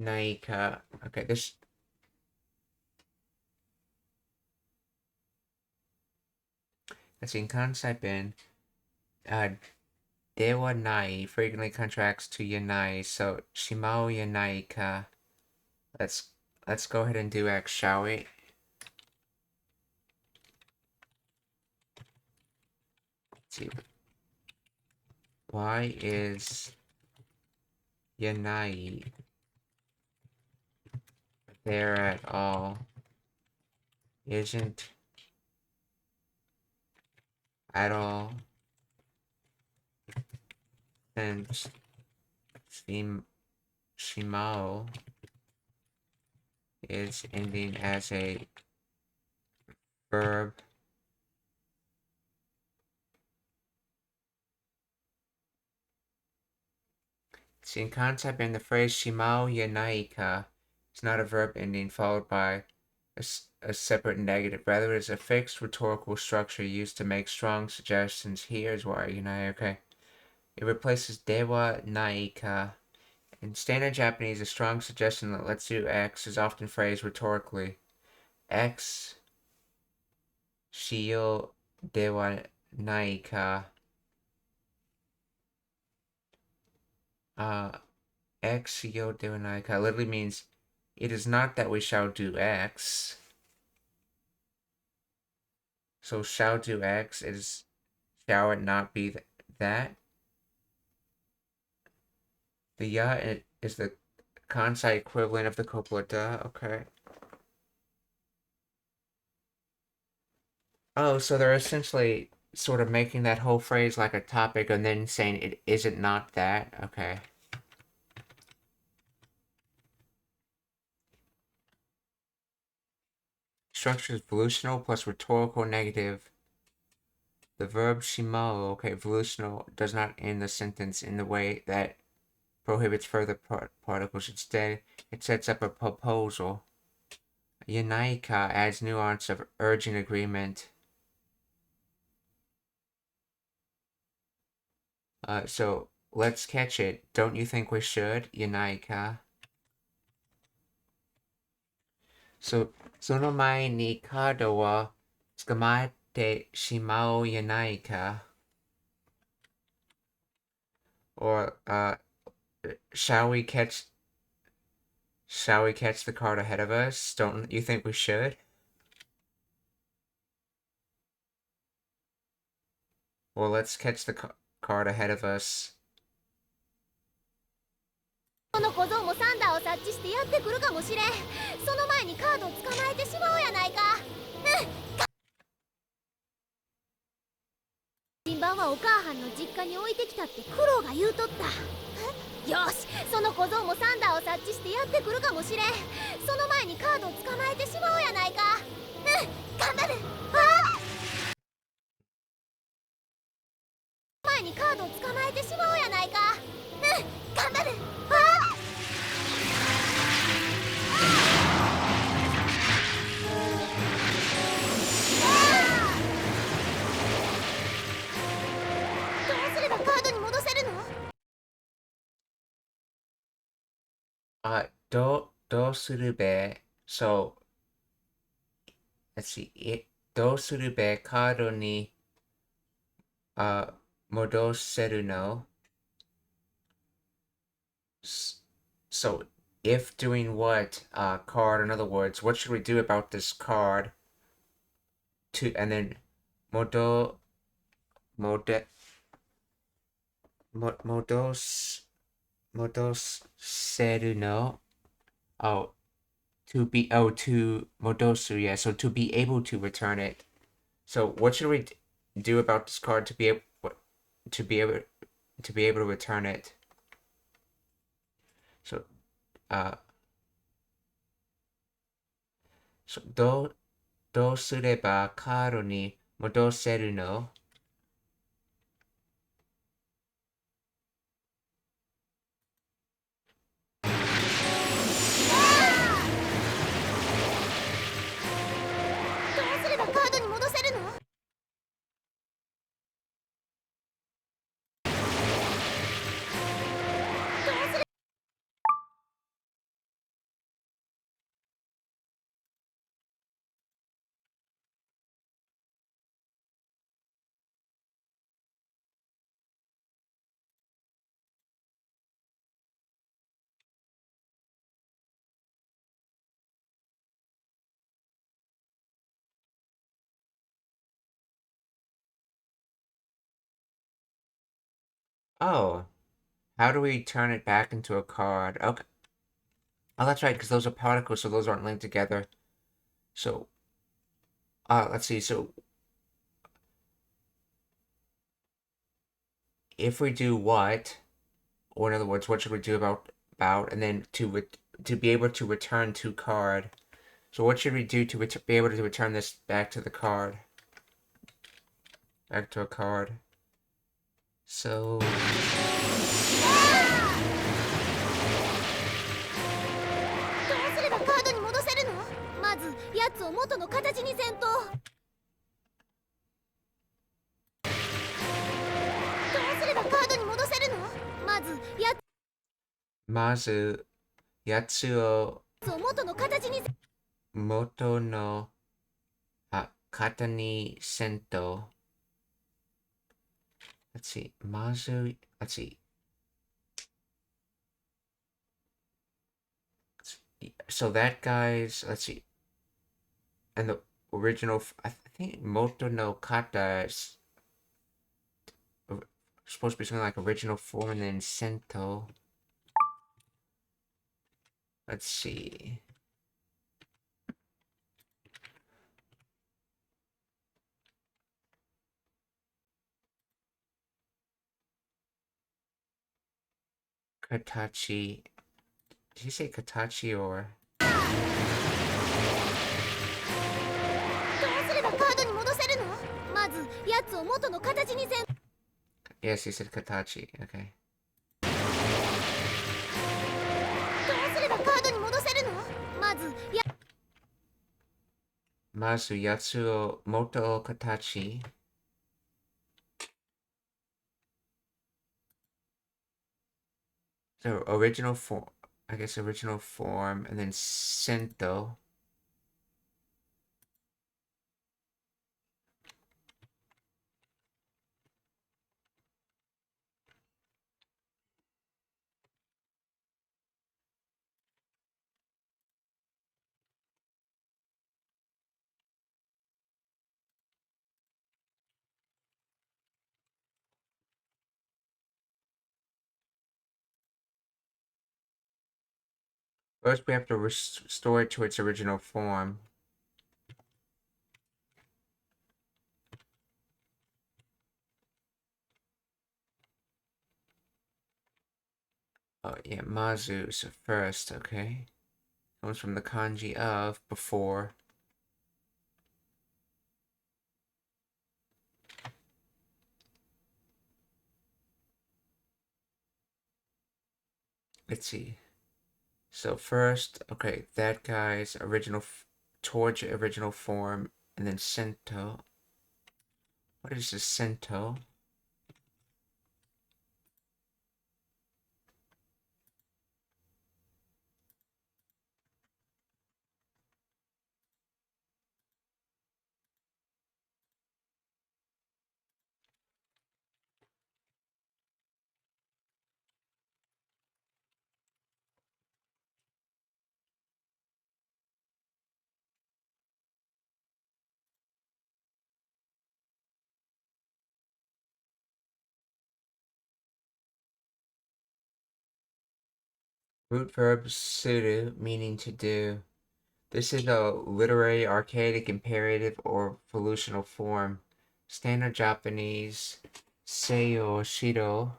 Naika. Okay, this. Let's see, in Kansai Ben, dewa nai frequently contracts to yanai, so Shimao yanai ka. Let's go ahead and do X, shall we? Let's see. Why is yanai there at all? Isn't at all since Shimao is ending as a verb. See, in concept, in the phrase Shimao Yanaika is not a verb ending followed by a separate negative. Rather, it is a fixed rhetorical structure used to make strong suggestions. Here's why, okay. It replaces dewa naika. In standard Japanese, a strong suggestion that lets you X is often phrased rhetorically. X shio dewa naika. X shio dewa naika literally means it is not that we shall do X. So shall do X is shall it not be that? The ya is the kansai equivalent of the copula da. Okay. Oh, so they're essentially sort of making that whole phrase like a topic and then saying it isn't not that. Okay. Structure is volitional plus rhetorical negative. The verb shimao, okay, volitional, does not end the sentence in the way that prohibits further particles. Instead, it sets up a proposal. Yanaika adds nuance of urgent agreement. So let's catch it. Don't you think we should? Yanaika. So, その前にカードを捕まえてしまおうやないか? Or, shall we catch the card ahead of us? Don't you think we should? Well, let's catch the card ahead of us. この小僧もサンダーを察知してやってくるかもしれん。その前にカードを捕まえてしまおうやないか。順番はお母はんの実家に置いてきたって苦労が言うとった。よし、その小僧もサンダーを察知してやってくるかもしれん。その前にカードを捕まえてしまおうやないか。頑張る。前にカードを捕まえてしまおうやないか。頑張る。どうすればカードに戻せるの？どうするべ? So, let's see. どうするべカードに戻せるの? So, if doing what card, in other words, what should we do about this card? And then modose seru no. To modosu, yeah, so to be able to return it. So what should we do about this card to be able to return it? So do うすればカードに戻せるの? Oh, how do we turn it back into a card? Okay. Oh, that's right, because those are particles, so those aren't linked together. So, let's see. So, if we do what, or in other words, what should we do about, and then to be able to return to card. So what should we do to be able to return this back to the card? Back to a card. So... まずやつを元の形にせんと。どうすればカードに戻せるの？まずやつを元の形に元の型にせんと。Let's see. まず let's see. So that guy's, let's see. And the original, I think Moto no Kata is supposed to be something like original form and then Sento. Let's see. Katachi. Did he say Katachi or? Yes, he said Katachi. Okay. まずやつを元形 So original form, I guess original form, and then Sento. First, we have to restore it to its original form. Oh, yeah, Mazu is first, okay. Comes from the kanji of before. Let's see. So first, okay, that guy's original, towards original form, and then Sento. What is this Sento? Root verb suru, meaning to do. This is a literary, archaic, imperative, or volutional form. Standard Japanese sei or shiro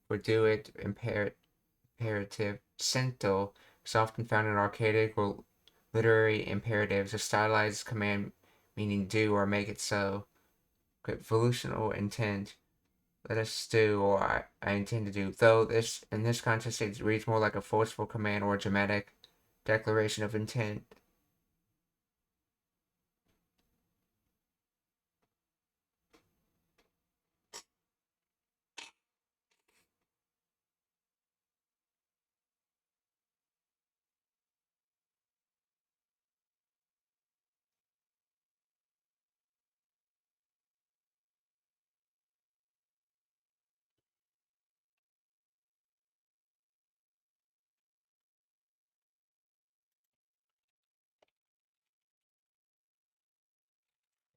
for do it, imperative. Sento is often found in archaic or literary imperatives, a stylized command meaning do or make it so. Okay, volutional intent. Let us do, or I intend to do. Though this, in this context, it reads more like a forceful command or a dramatic declaration of intent.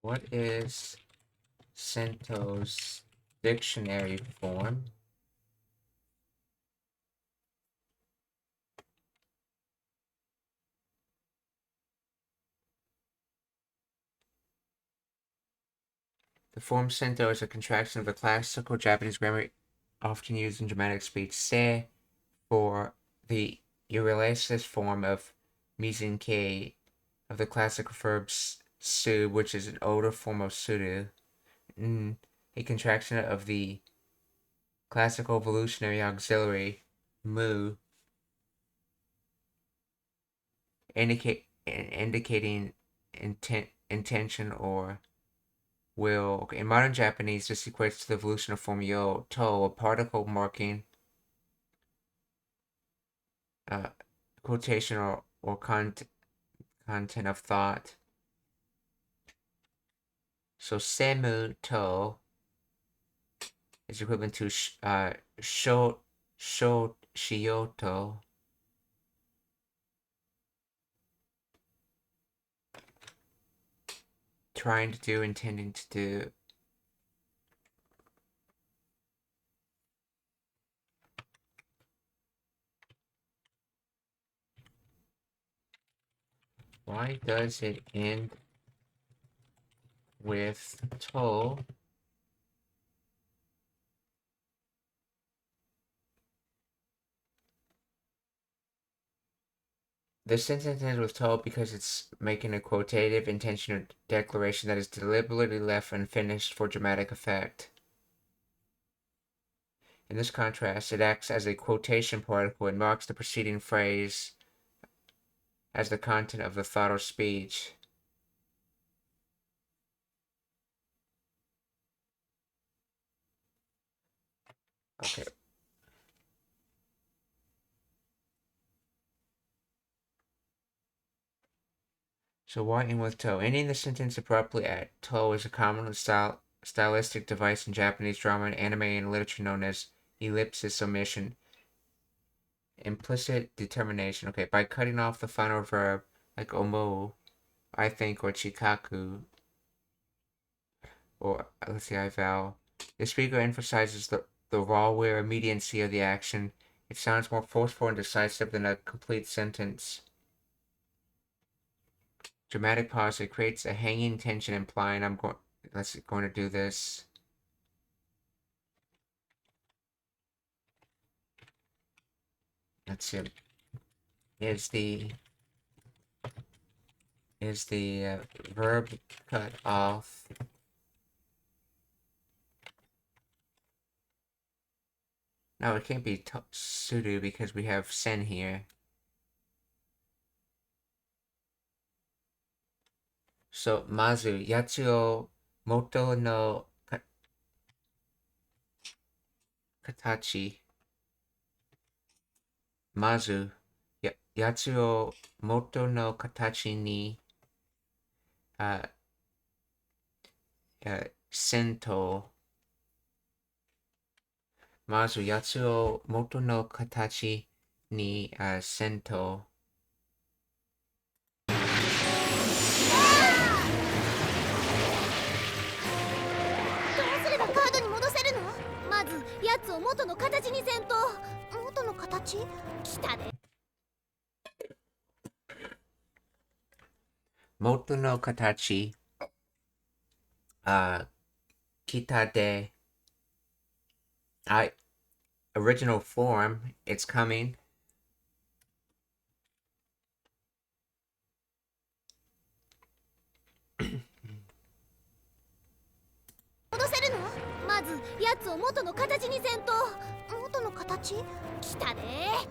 What is Sento's dictionary form? The form Sento is a contraction of the classical Japanese grammar often used in dramatic speech. Se for the irrelative form of mizinke of the classical verb su, which is an older form of suru. A contraction of the classical evolutionary auxiliary mu, indicating intention or will. Okay. In modern Japanese, this equates to the evolution of form yo, to, a particle marking quotation or content of thought. So semu to is equivalent to shioto. Trying to do, intending to do. Why does it end with to? The sentence ends with to because it's making a quotative intentional declaration that is deliberately left unfinished for dramatic effect. In this contrast, it acts as a quotation particle and marks the preceding phrase as the content of the thought or speech. Okay. So why end with to? Ending the sentence abruptly at to is a common stylistic device in Japanese drama and anime and literature known as ellipsis omission. Implicit determination. Okay, by cutting off the final verb like omo, I think, or chikaku, or let's say I vow. The speaker emphasizes the raw or immediacy of the action. It sounds more forceful and decisive than a complete sentence. Dramatic pause. It creates a hanging tension, implying I'm going to do this. Let's see. Is the verb cut off? No, it can't be sudo because we have sen here. So, mazu, yatsu o moto no katachi. Mazu, yatsu o moto no katachi ni sento. Mazu, yatsu o moto no katachi ni sento. やつを元の形にせんと。元の形？きたね。元の形、きたで。Original form, it's coming. 戻せるの？まずやつを元の形にせんと。元の形？きたね。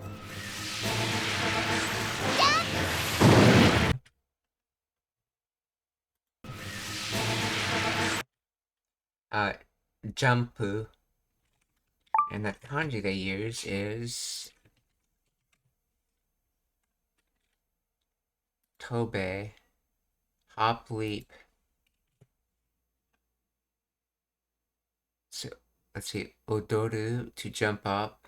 Jump, and the kanji they use is tobe, hop, leap. So let's see, odoru, to jump up,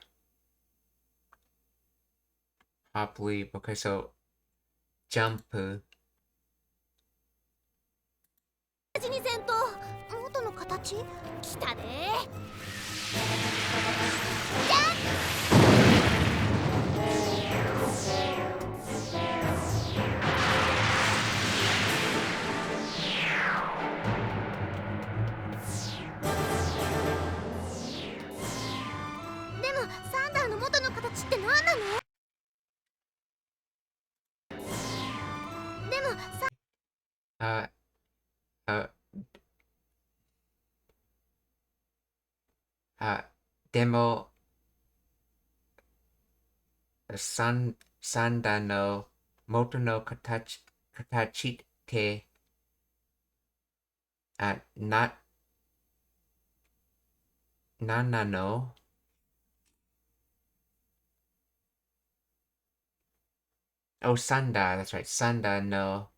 hop, leap. Okay, so jump. 形にせんと。元の形？きたね。でも、サンダの元の形ってなんなの？ Oh, Sanda, that's right. Sanda no.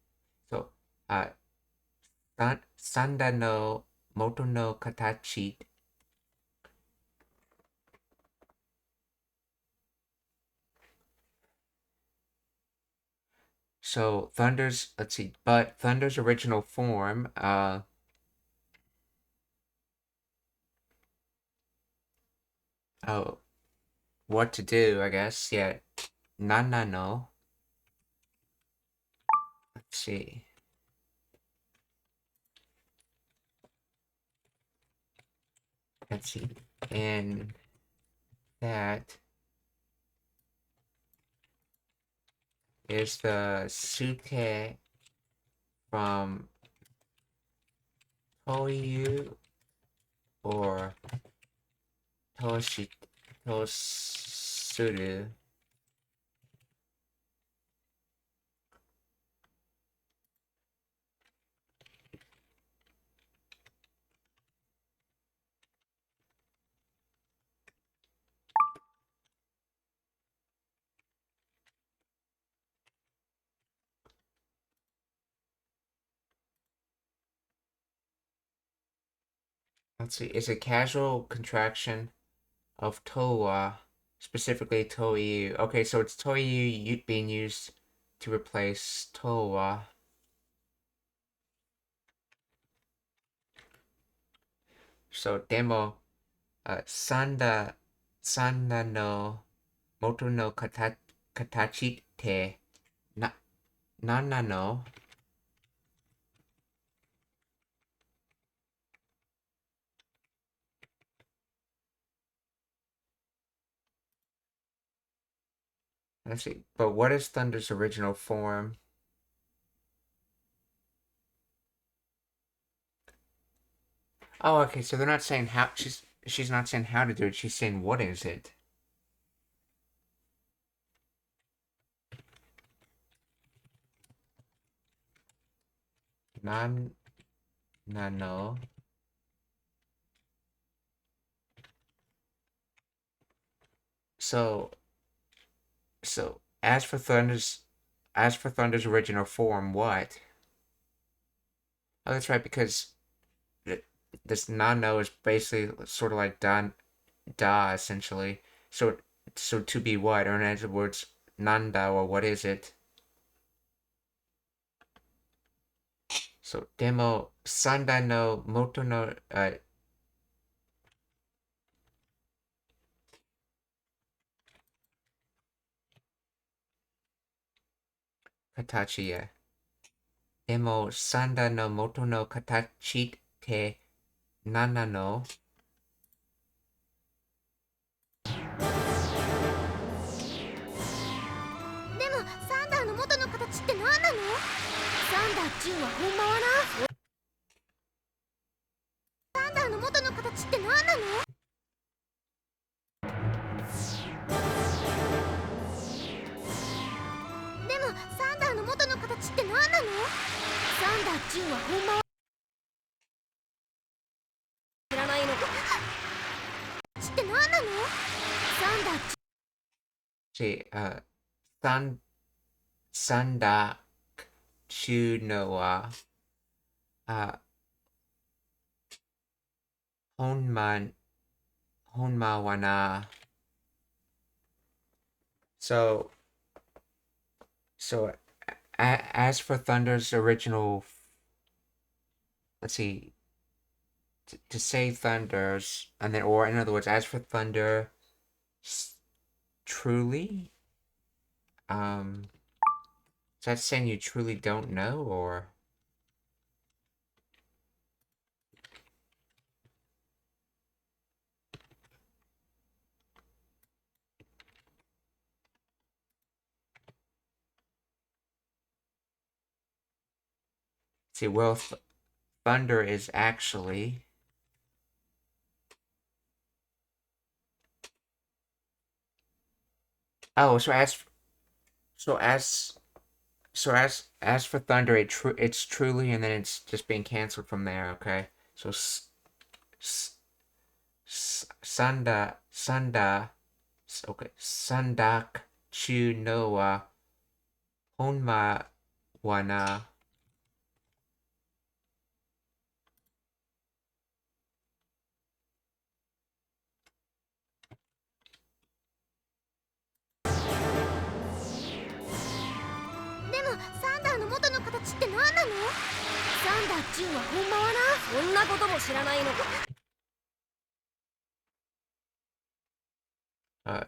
So, uh, Sanda no Moto no Katachi. So, let's see, but Thunder's original form, oh, what to do, I guess. Yeah. Nana no. Let's see. Let's see. And that is the Suke from Toyu or Tosuru. Let's see. It's a casual contraction of Towa, specifically Toyu. Okay, so it's Toyu being used to replace Towa. So demo, sanda no moto no katachi te nana no. Let's see. But what is Thunder's original form? Oh, okay. So they're not saying how. She's not saying how to do it. She's saying what is it. Nano. So as for Thunder's original form, what? Oh, that's right, because this nano is basically sort of like da essentially. So to be what, or in other words, nanda, or what is it? So demo sanda no moto no katachi ya. Demo sanda no moto no katachi te nana no. でもサンダーの元の形って何なの？サンダーっちゅうはほんまはな。サンダーの元の形って何なの？でもサンダーの元の形って何なの？サンダーっちゅうはほんまは知らないのか？知って何なの？サンダーっち See, sanda chu no wa honma wa na. So as for Thunder's original, let's see, to say Thunder's, and then, or in other words, as for Thunder, truly, is that saying you truly don't know, or? See, well, Thunder is actually Oh, so as as for Thunder, it's truly, and then it's just being canceled from there. Okay, so s, okay, Sandak Chu Noa Honma Wana. でもサンダーの元の形って何なの？サンダーっちゅうはほんまはな。そんなことも知らないのか。Uh,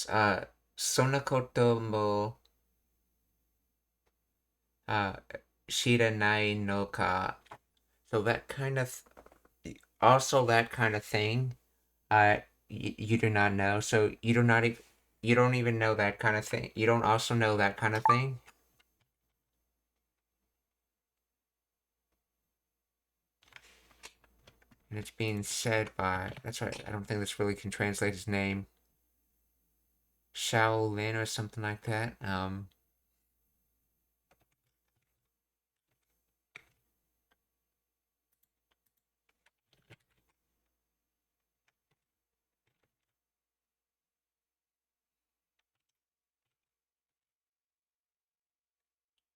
uh, Sonakoto mo uh Shiranai no ka. So that kind of also that kind of thing. You do not know. So you don't even know that kind of thing. You don't also know that kind of thing. And it's being said by, that's right, I don't think this really can translate his name. Shaolin or something like that.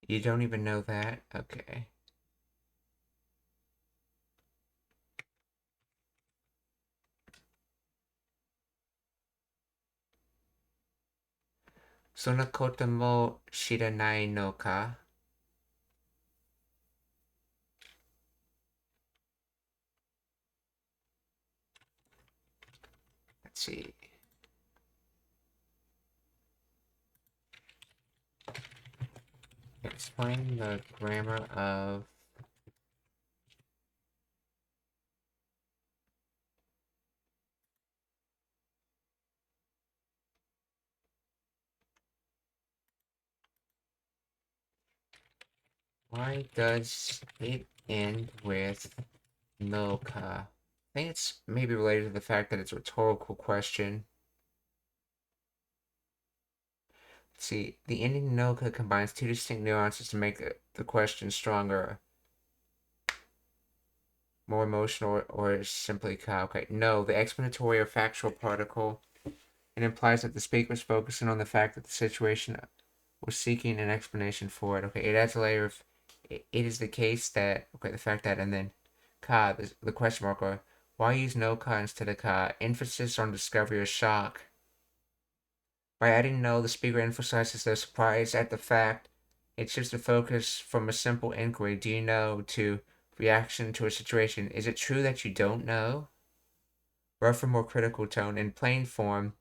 You don't even know that? Okay. Sonakoto mo shiranai no ka? Let's see. Explain the grammar of why does it end with no ka? I think it's maybe related to the fact that it's a rhetorical question. Let's see, the ending no ka combines two distinct nuances to make the question stronger, more emotional, or simply ka. Okay, no, the explanatory or factual particle. It implies that the speaker is focusing on the fact that the situation was seeking an explanation for it. Okay, it adds a layer of it is the case that, okay, the fact that, and then ka, the question mark, or why use no ka instead of ka? Emphasis on discovery or shock. By adding no, the speaker emphasizes their surprise at the fact. It shifts the focus from a simple inquiry, do you know, to reaction to a situation. Is it true that you don't know? Rougher, more critical tone. In plain form,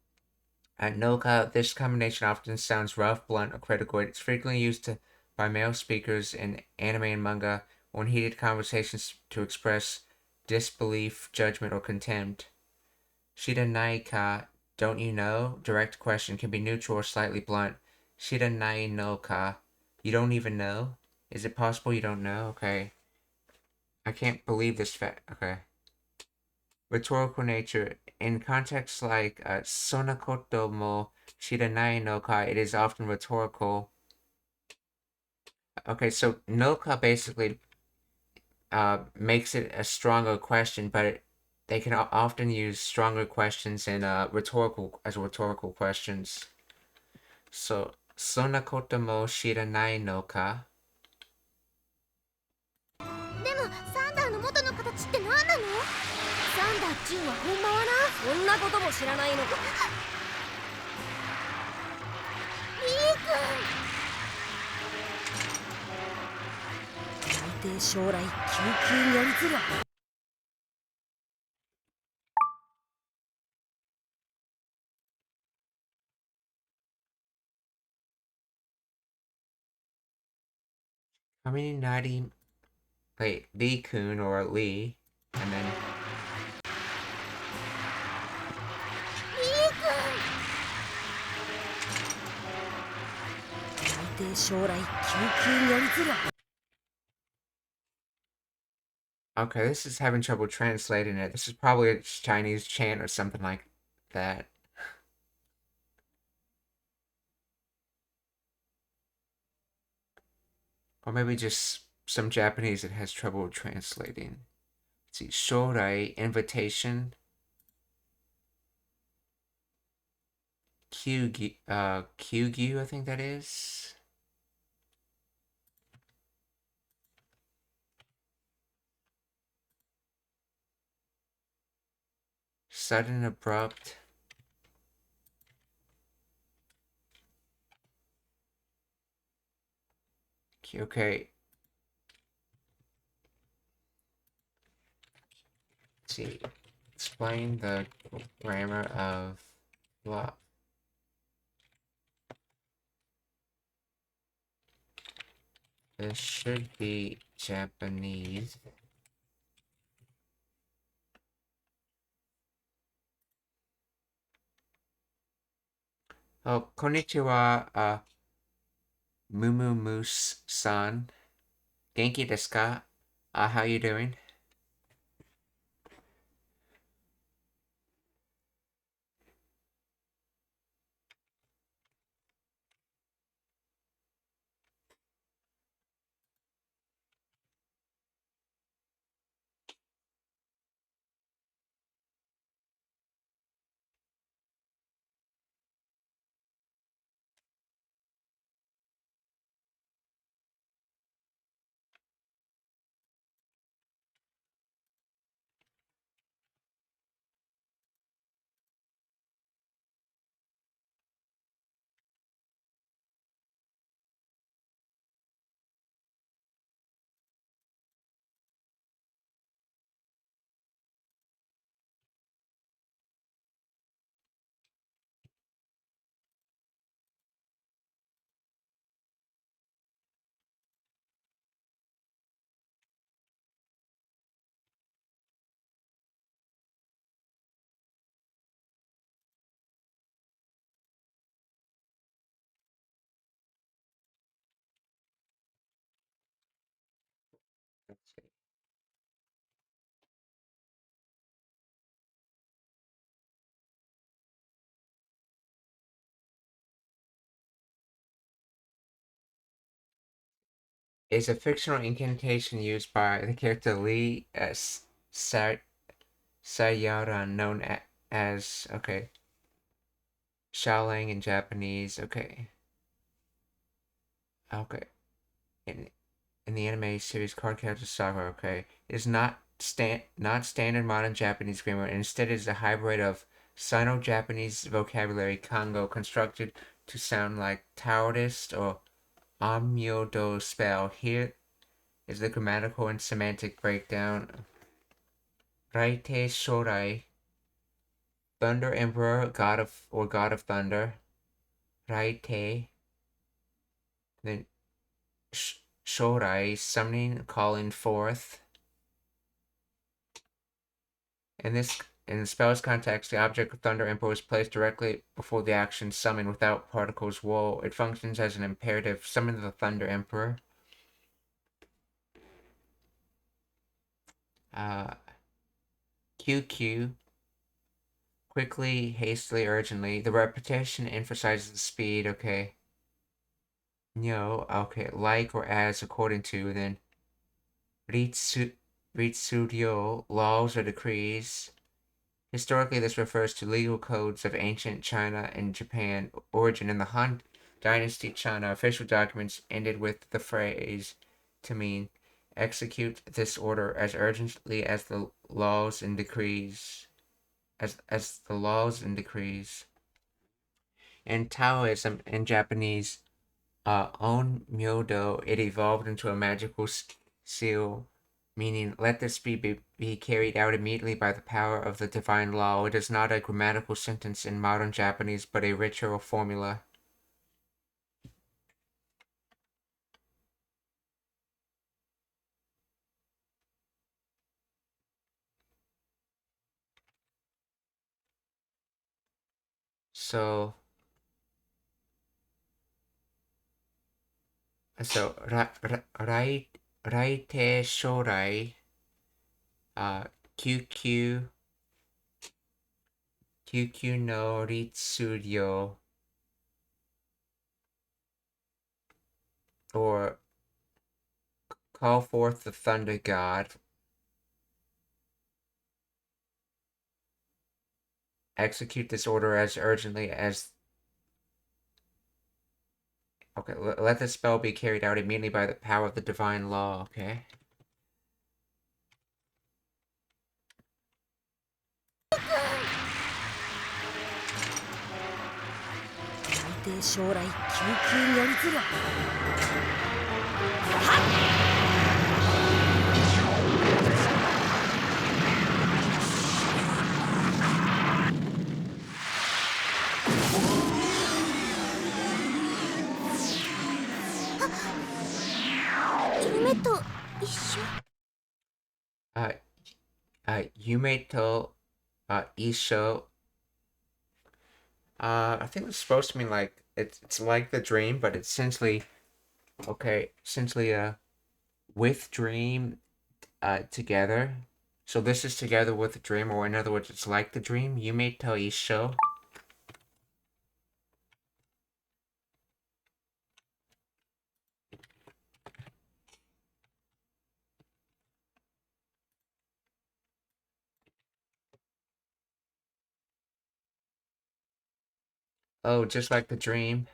at no-ka, this combination often sounds rough, blunt, or critical. It's frequently used by male speakers in anime and manga or in heated conversations to express disbelief, judgment, or contempt. Shiranai ka, don't you know? Direct question can be neutral or slightly blunt. Shiranai no ka, you don't even know? Is it possible you don't know? Okay. I can't believe this fact. Okay. Rhetorical nature. In contexts like sonakoto mo shiranai no ka, it is often rhetorical. Okay, so no ka basically makes it a stronger question, but they can often use stronger questions in rhetorical questions. So sonakoto mo shiranai no ka. でもサンダーの元の形って何なの？サンダーっちゅうはほんまはな。そんなことも知らないのか。リー君、大抵将来救急にやりづら。Kaminari, wait, Lee-kun or Lee, and then リー君、大抵将来救急にやりづら。okay, this is having trouble translating it. This is probably a Chinese chant or something like that. Or maybe just some Japanese that has trouble translating. Let's see, Shorai, invitation. Kyugyu, I think that is. Sudden, abrupt. Okay. Let's see. Explain the grammar of love. This should be Japanese. Oh, konnichiwa, Mumu Moose-san. Genki desu ka? How you doing? Let's see. Is a fictional incantation used by the character Lee Sayara, known as, okay, Xiaolang in Japanese, okay. Okay. In the anime series Card Captor Sakura, okay. It is not standard modern Japanese grammar, and instead is a hybrid of Sino-Japanese vocabulary Kongo constructed to sound like Taoist or Amyodo spell. Here is the grammatical and semantic breakdown. Raite Shorai, Thunder Emperor, God of Thunder. Raite, then Shorai, summoning, calling forth. In the spell's context, the object Thunder Emperor is placed directly before the action summon without particles woe. It functions as an imperative. Summon the Thunder Emperor. QQ. Quickly, hastily, urgently. The repetition emphasizes the speed, okay. No, okay. Like or as, according to, then. Ritsuryo, laws or decrees. Historically, this refers to legal codes of ancient China and Japan. Origin in the Han Dynasty China, official documents ended with the phrase to mean execute this order as urgently as the laws and decrees. As the laws and decrees. In Taoism, in Japanese, on Myodo, it evolved into a magical seal, meaning let this be carried out immediately by the power of the divine law. It is not a grammatical sentence in modern Japanese, but a ritual formula. So, raite shorai, QQ, QQ no Ritsuryo, or Call forth the thunder god. Execute this order as urgently as... Okay, let the spell be carried out immediately by the power of the divine law, okay? Yume to Isho. I think it's supposed to mean like it's like the dream, but it's essentially with dream together. So this is together with the dream, or in other words, it's like the dream. Yume to Isho. Oh, just like the dream.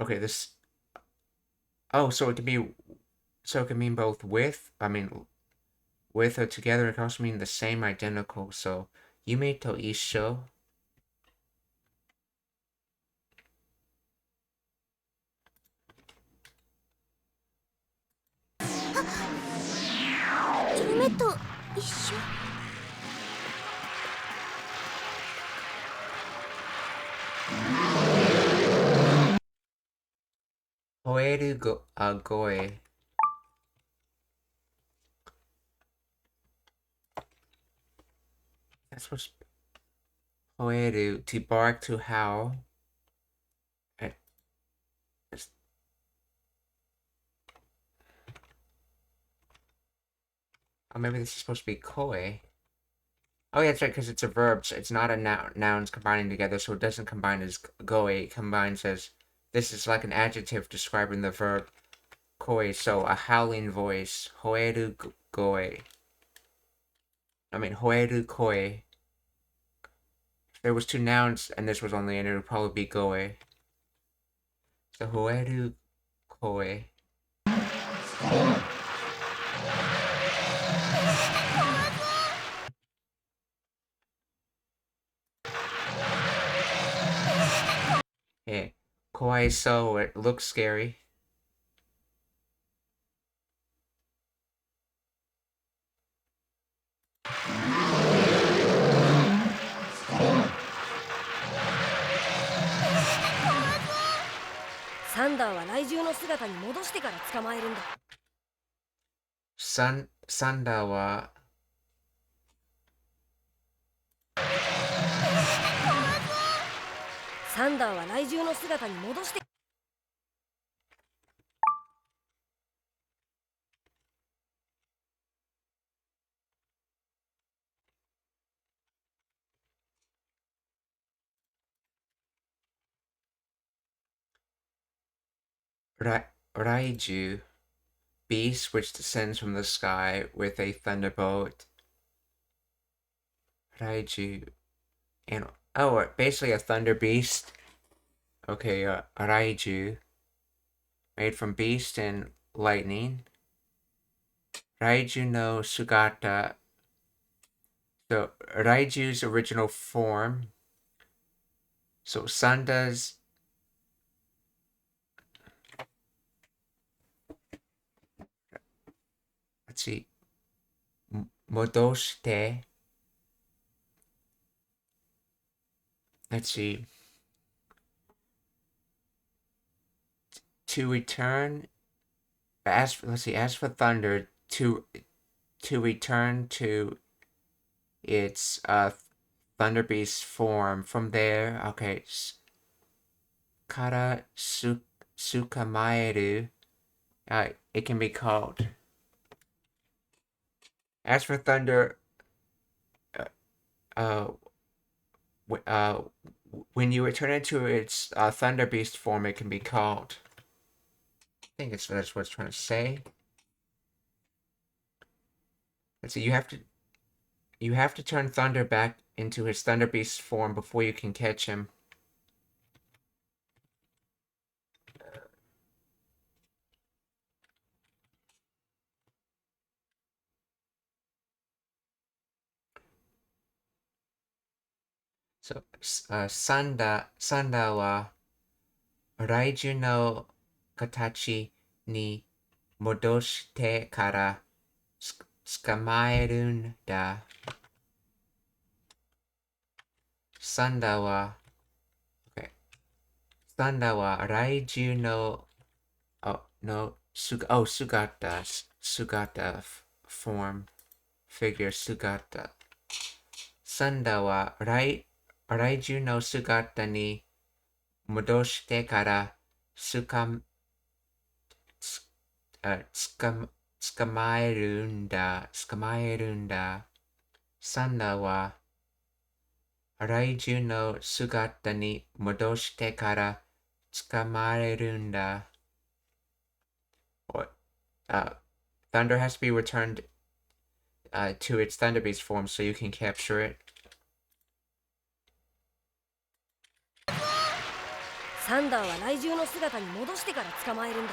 Okay, this... Oh, so it can mean both with, with or together. It can also mean the same, identical. So, Yume to Isho. Hoeru goe. That's what's... Hoeru, to bark, to howl. Oh, maybe this is supposed to be koe. Oh, yeah, that's right, because it's a verb, so it's not a nouns combining together, so it doesn't combine as goe, it combines as... This is like an adjective describing the verb koe, so a howling voice. Hoeru goe. Hoeru koe. If there was two nouns and this was only, and it would probably be goe. So hoeru koe. Yeah, kawaii, so it looks scary. Sanderは来獣の姿に戻してから捕まえるんだ。サンダーは来獣の姿に戻して。Raiju, beast which descends from the sky with a thunderbolt. Raiju, and basically a thunder beast. Okay, Raiju, made from beast and lightning. Raiju no Sugata. So Raiju's original form. So Sanda's... Let's see. Modoshite. Let's see. To return... As for thunder, to return to its thunder beast form. From there, okay. Kara sukamaeru. It can be called. As for thunder, when you return it to its Thunder Beast form, it can be called. I think that's what it's trying to say. Let's see. You have to turn Thunder back into his Thunder Beast form before you can catch him. So, Sanda wa Raiju no katachi ni modoshite kara tsukamaeruんだ. Sanda wa Raiju no Sugata form figure Sugata. Sanda wa Raiju no Sugata ni modoshite kara tsukamaeruんだ. Sanda wa Raiju no Sugata ni modoshite kara tsukamaeruんだ. Thunder has to be returned to its Thunder Beast form so you can capture it. サンダーは雷獣の姿に戻してから捕まえるんだ。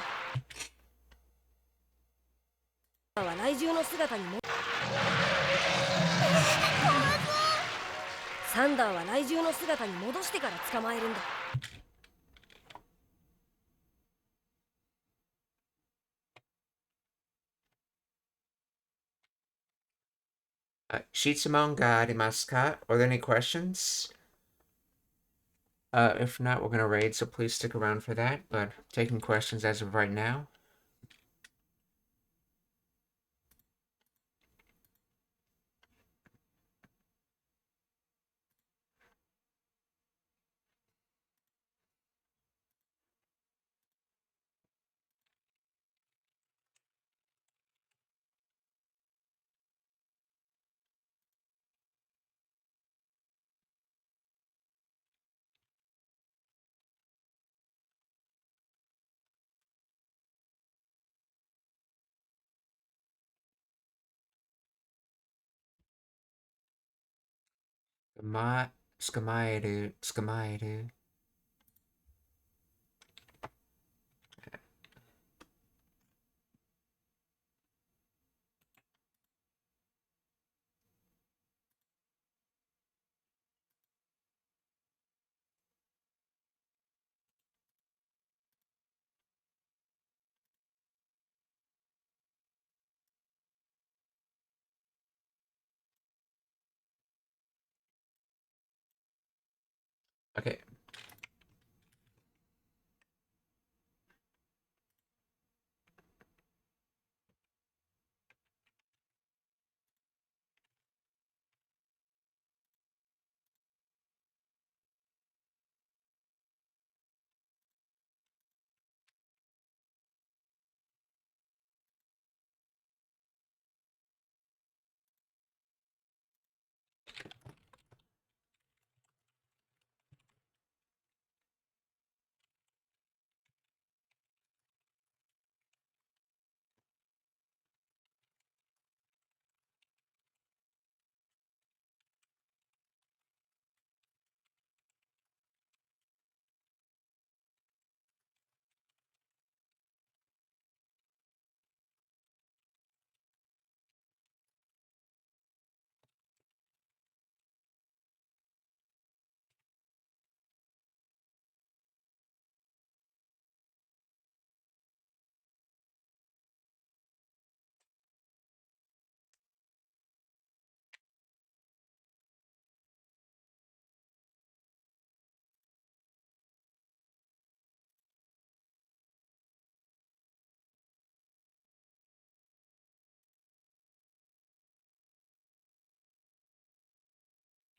雷獣の姿にサンダーは雷獣の姿に戻してから捕まえるんだ。Shitsumon ga arimasu ka? Are there any questions? If not, we're gonna raid, so please stick around for that. But taking questions as of right now. Skamaeru. Okay.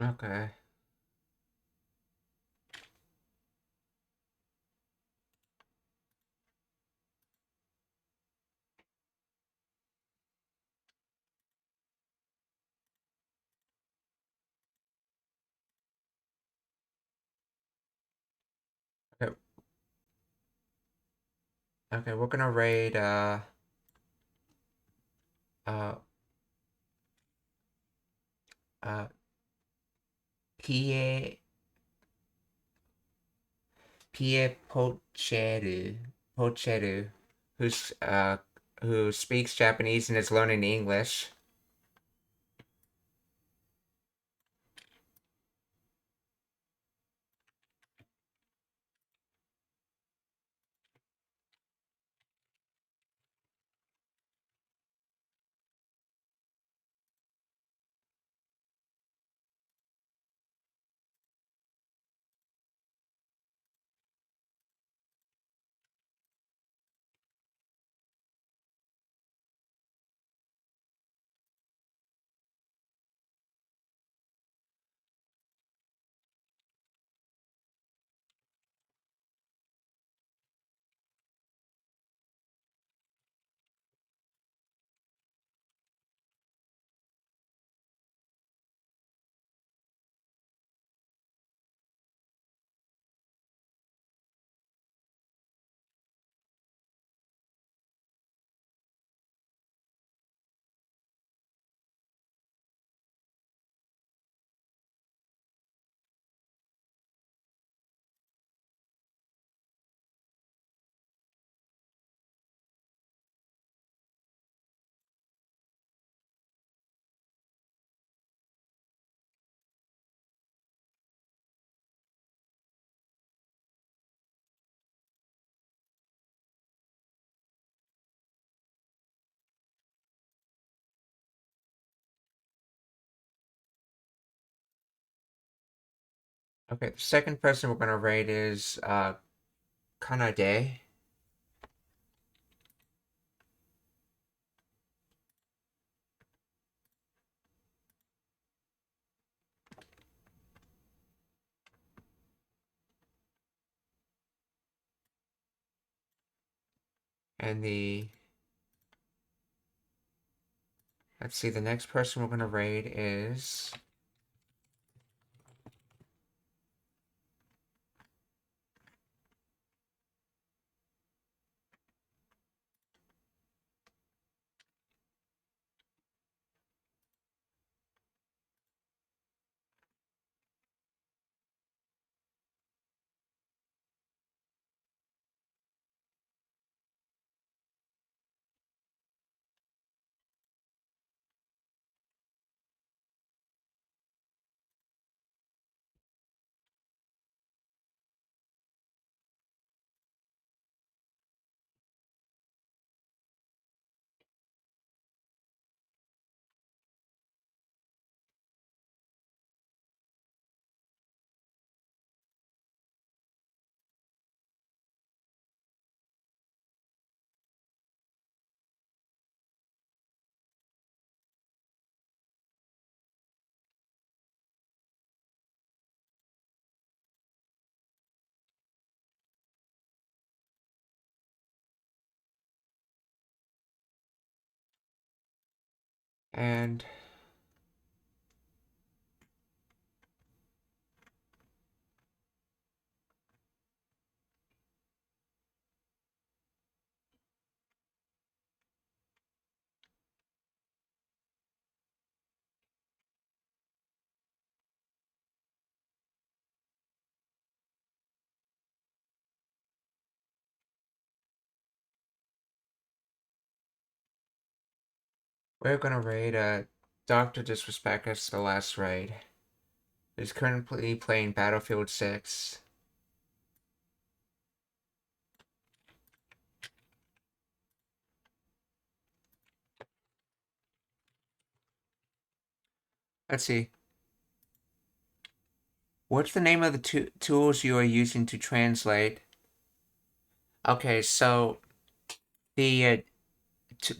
Okay. Okay, we're gonna raid Pie Pocheru, who speaks Japanese and is learning English. Okay, the second person we're gonna raid is Kanade. And let's see, the next person we're gonna raid is and we're gonna raid Dr. Disrespect as the last raid. Who's currently playing Battlefield 6. Let's see. What's the name of the tools you are using to translate? Okay, so the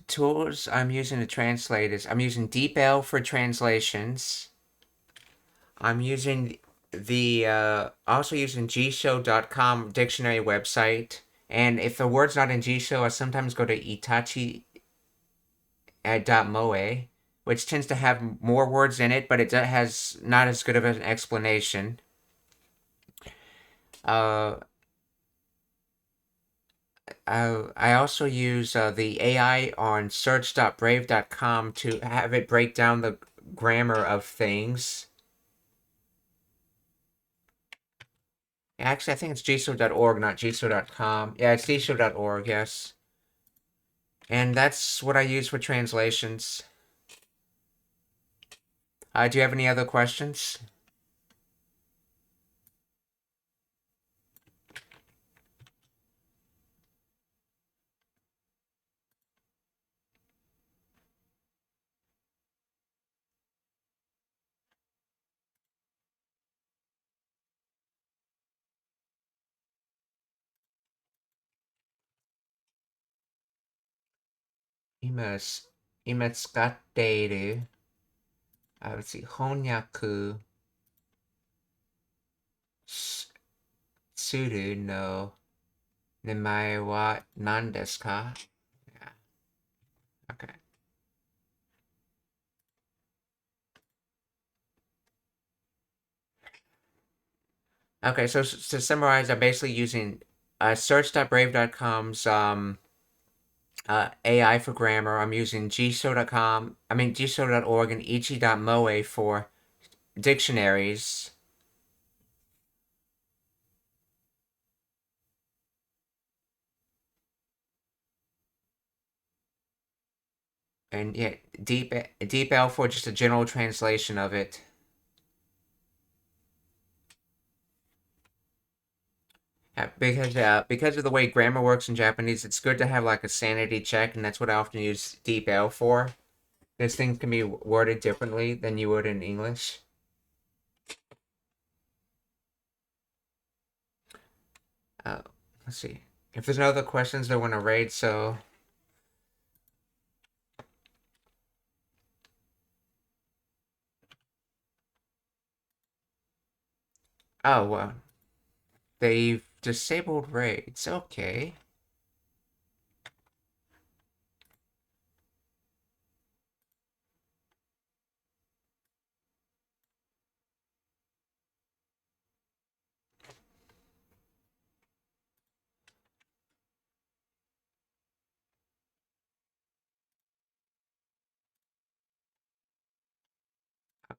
tools I'm using to translate is I'm using DeepL for translations. I'm using also using gshow.com dictionary website. And if the word's not in gshow, I sometimes go to itachi .moe, which tends to have more words in it, but it has not as good of an explanation. I also use the AI on search.brave.com to have it break down the grammar of things. Actually, I think it's gso.org, not gso.com. Yeah, it's gso.org, yes. And that's what I use for translations. Do you have any other questions? Let's see, 翻訳するの名前は何ですか? Yeah. Okay. Okay, so to summarize, I'm basically using search.brave.com's AI for grammar. I'm using gso.org and ichi.moe for dictionaries. And yeah, DeepL for just a general translation of it. Because of the way grammar works in Japanese, it's good to have like a sanity check, and that's what I often use DeepL for. Because things can be worded differently than you would in English. Let's see. If there's no other questions, I want to raid, so... Oh, well. They've disabled raids. Okay.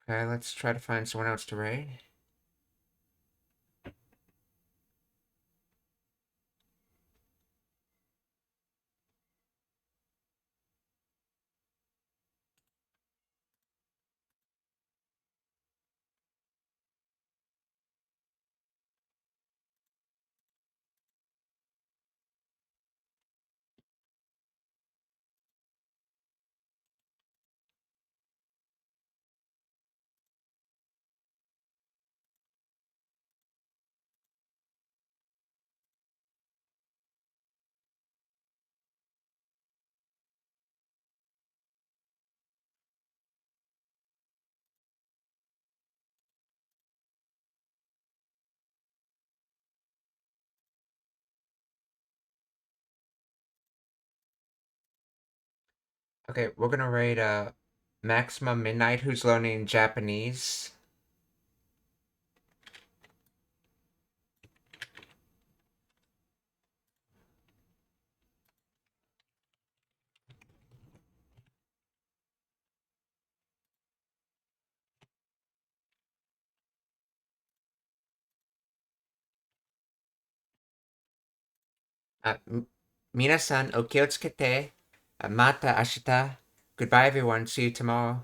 Okay, let's try to find someone else to raid. Okay, we're gonna raid Maximum Midnight, who's learning Japanese. Minasan, okiyotsukete. Mata ashita. Goodbye, everyone. See you tomorrow.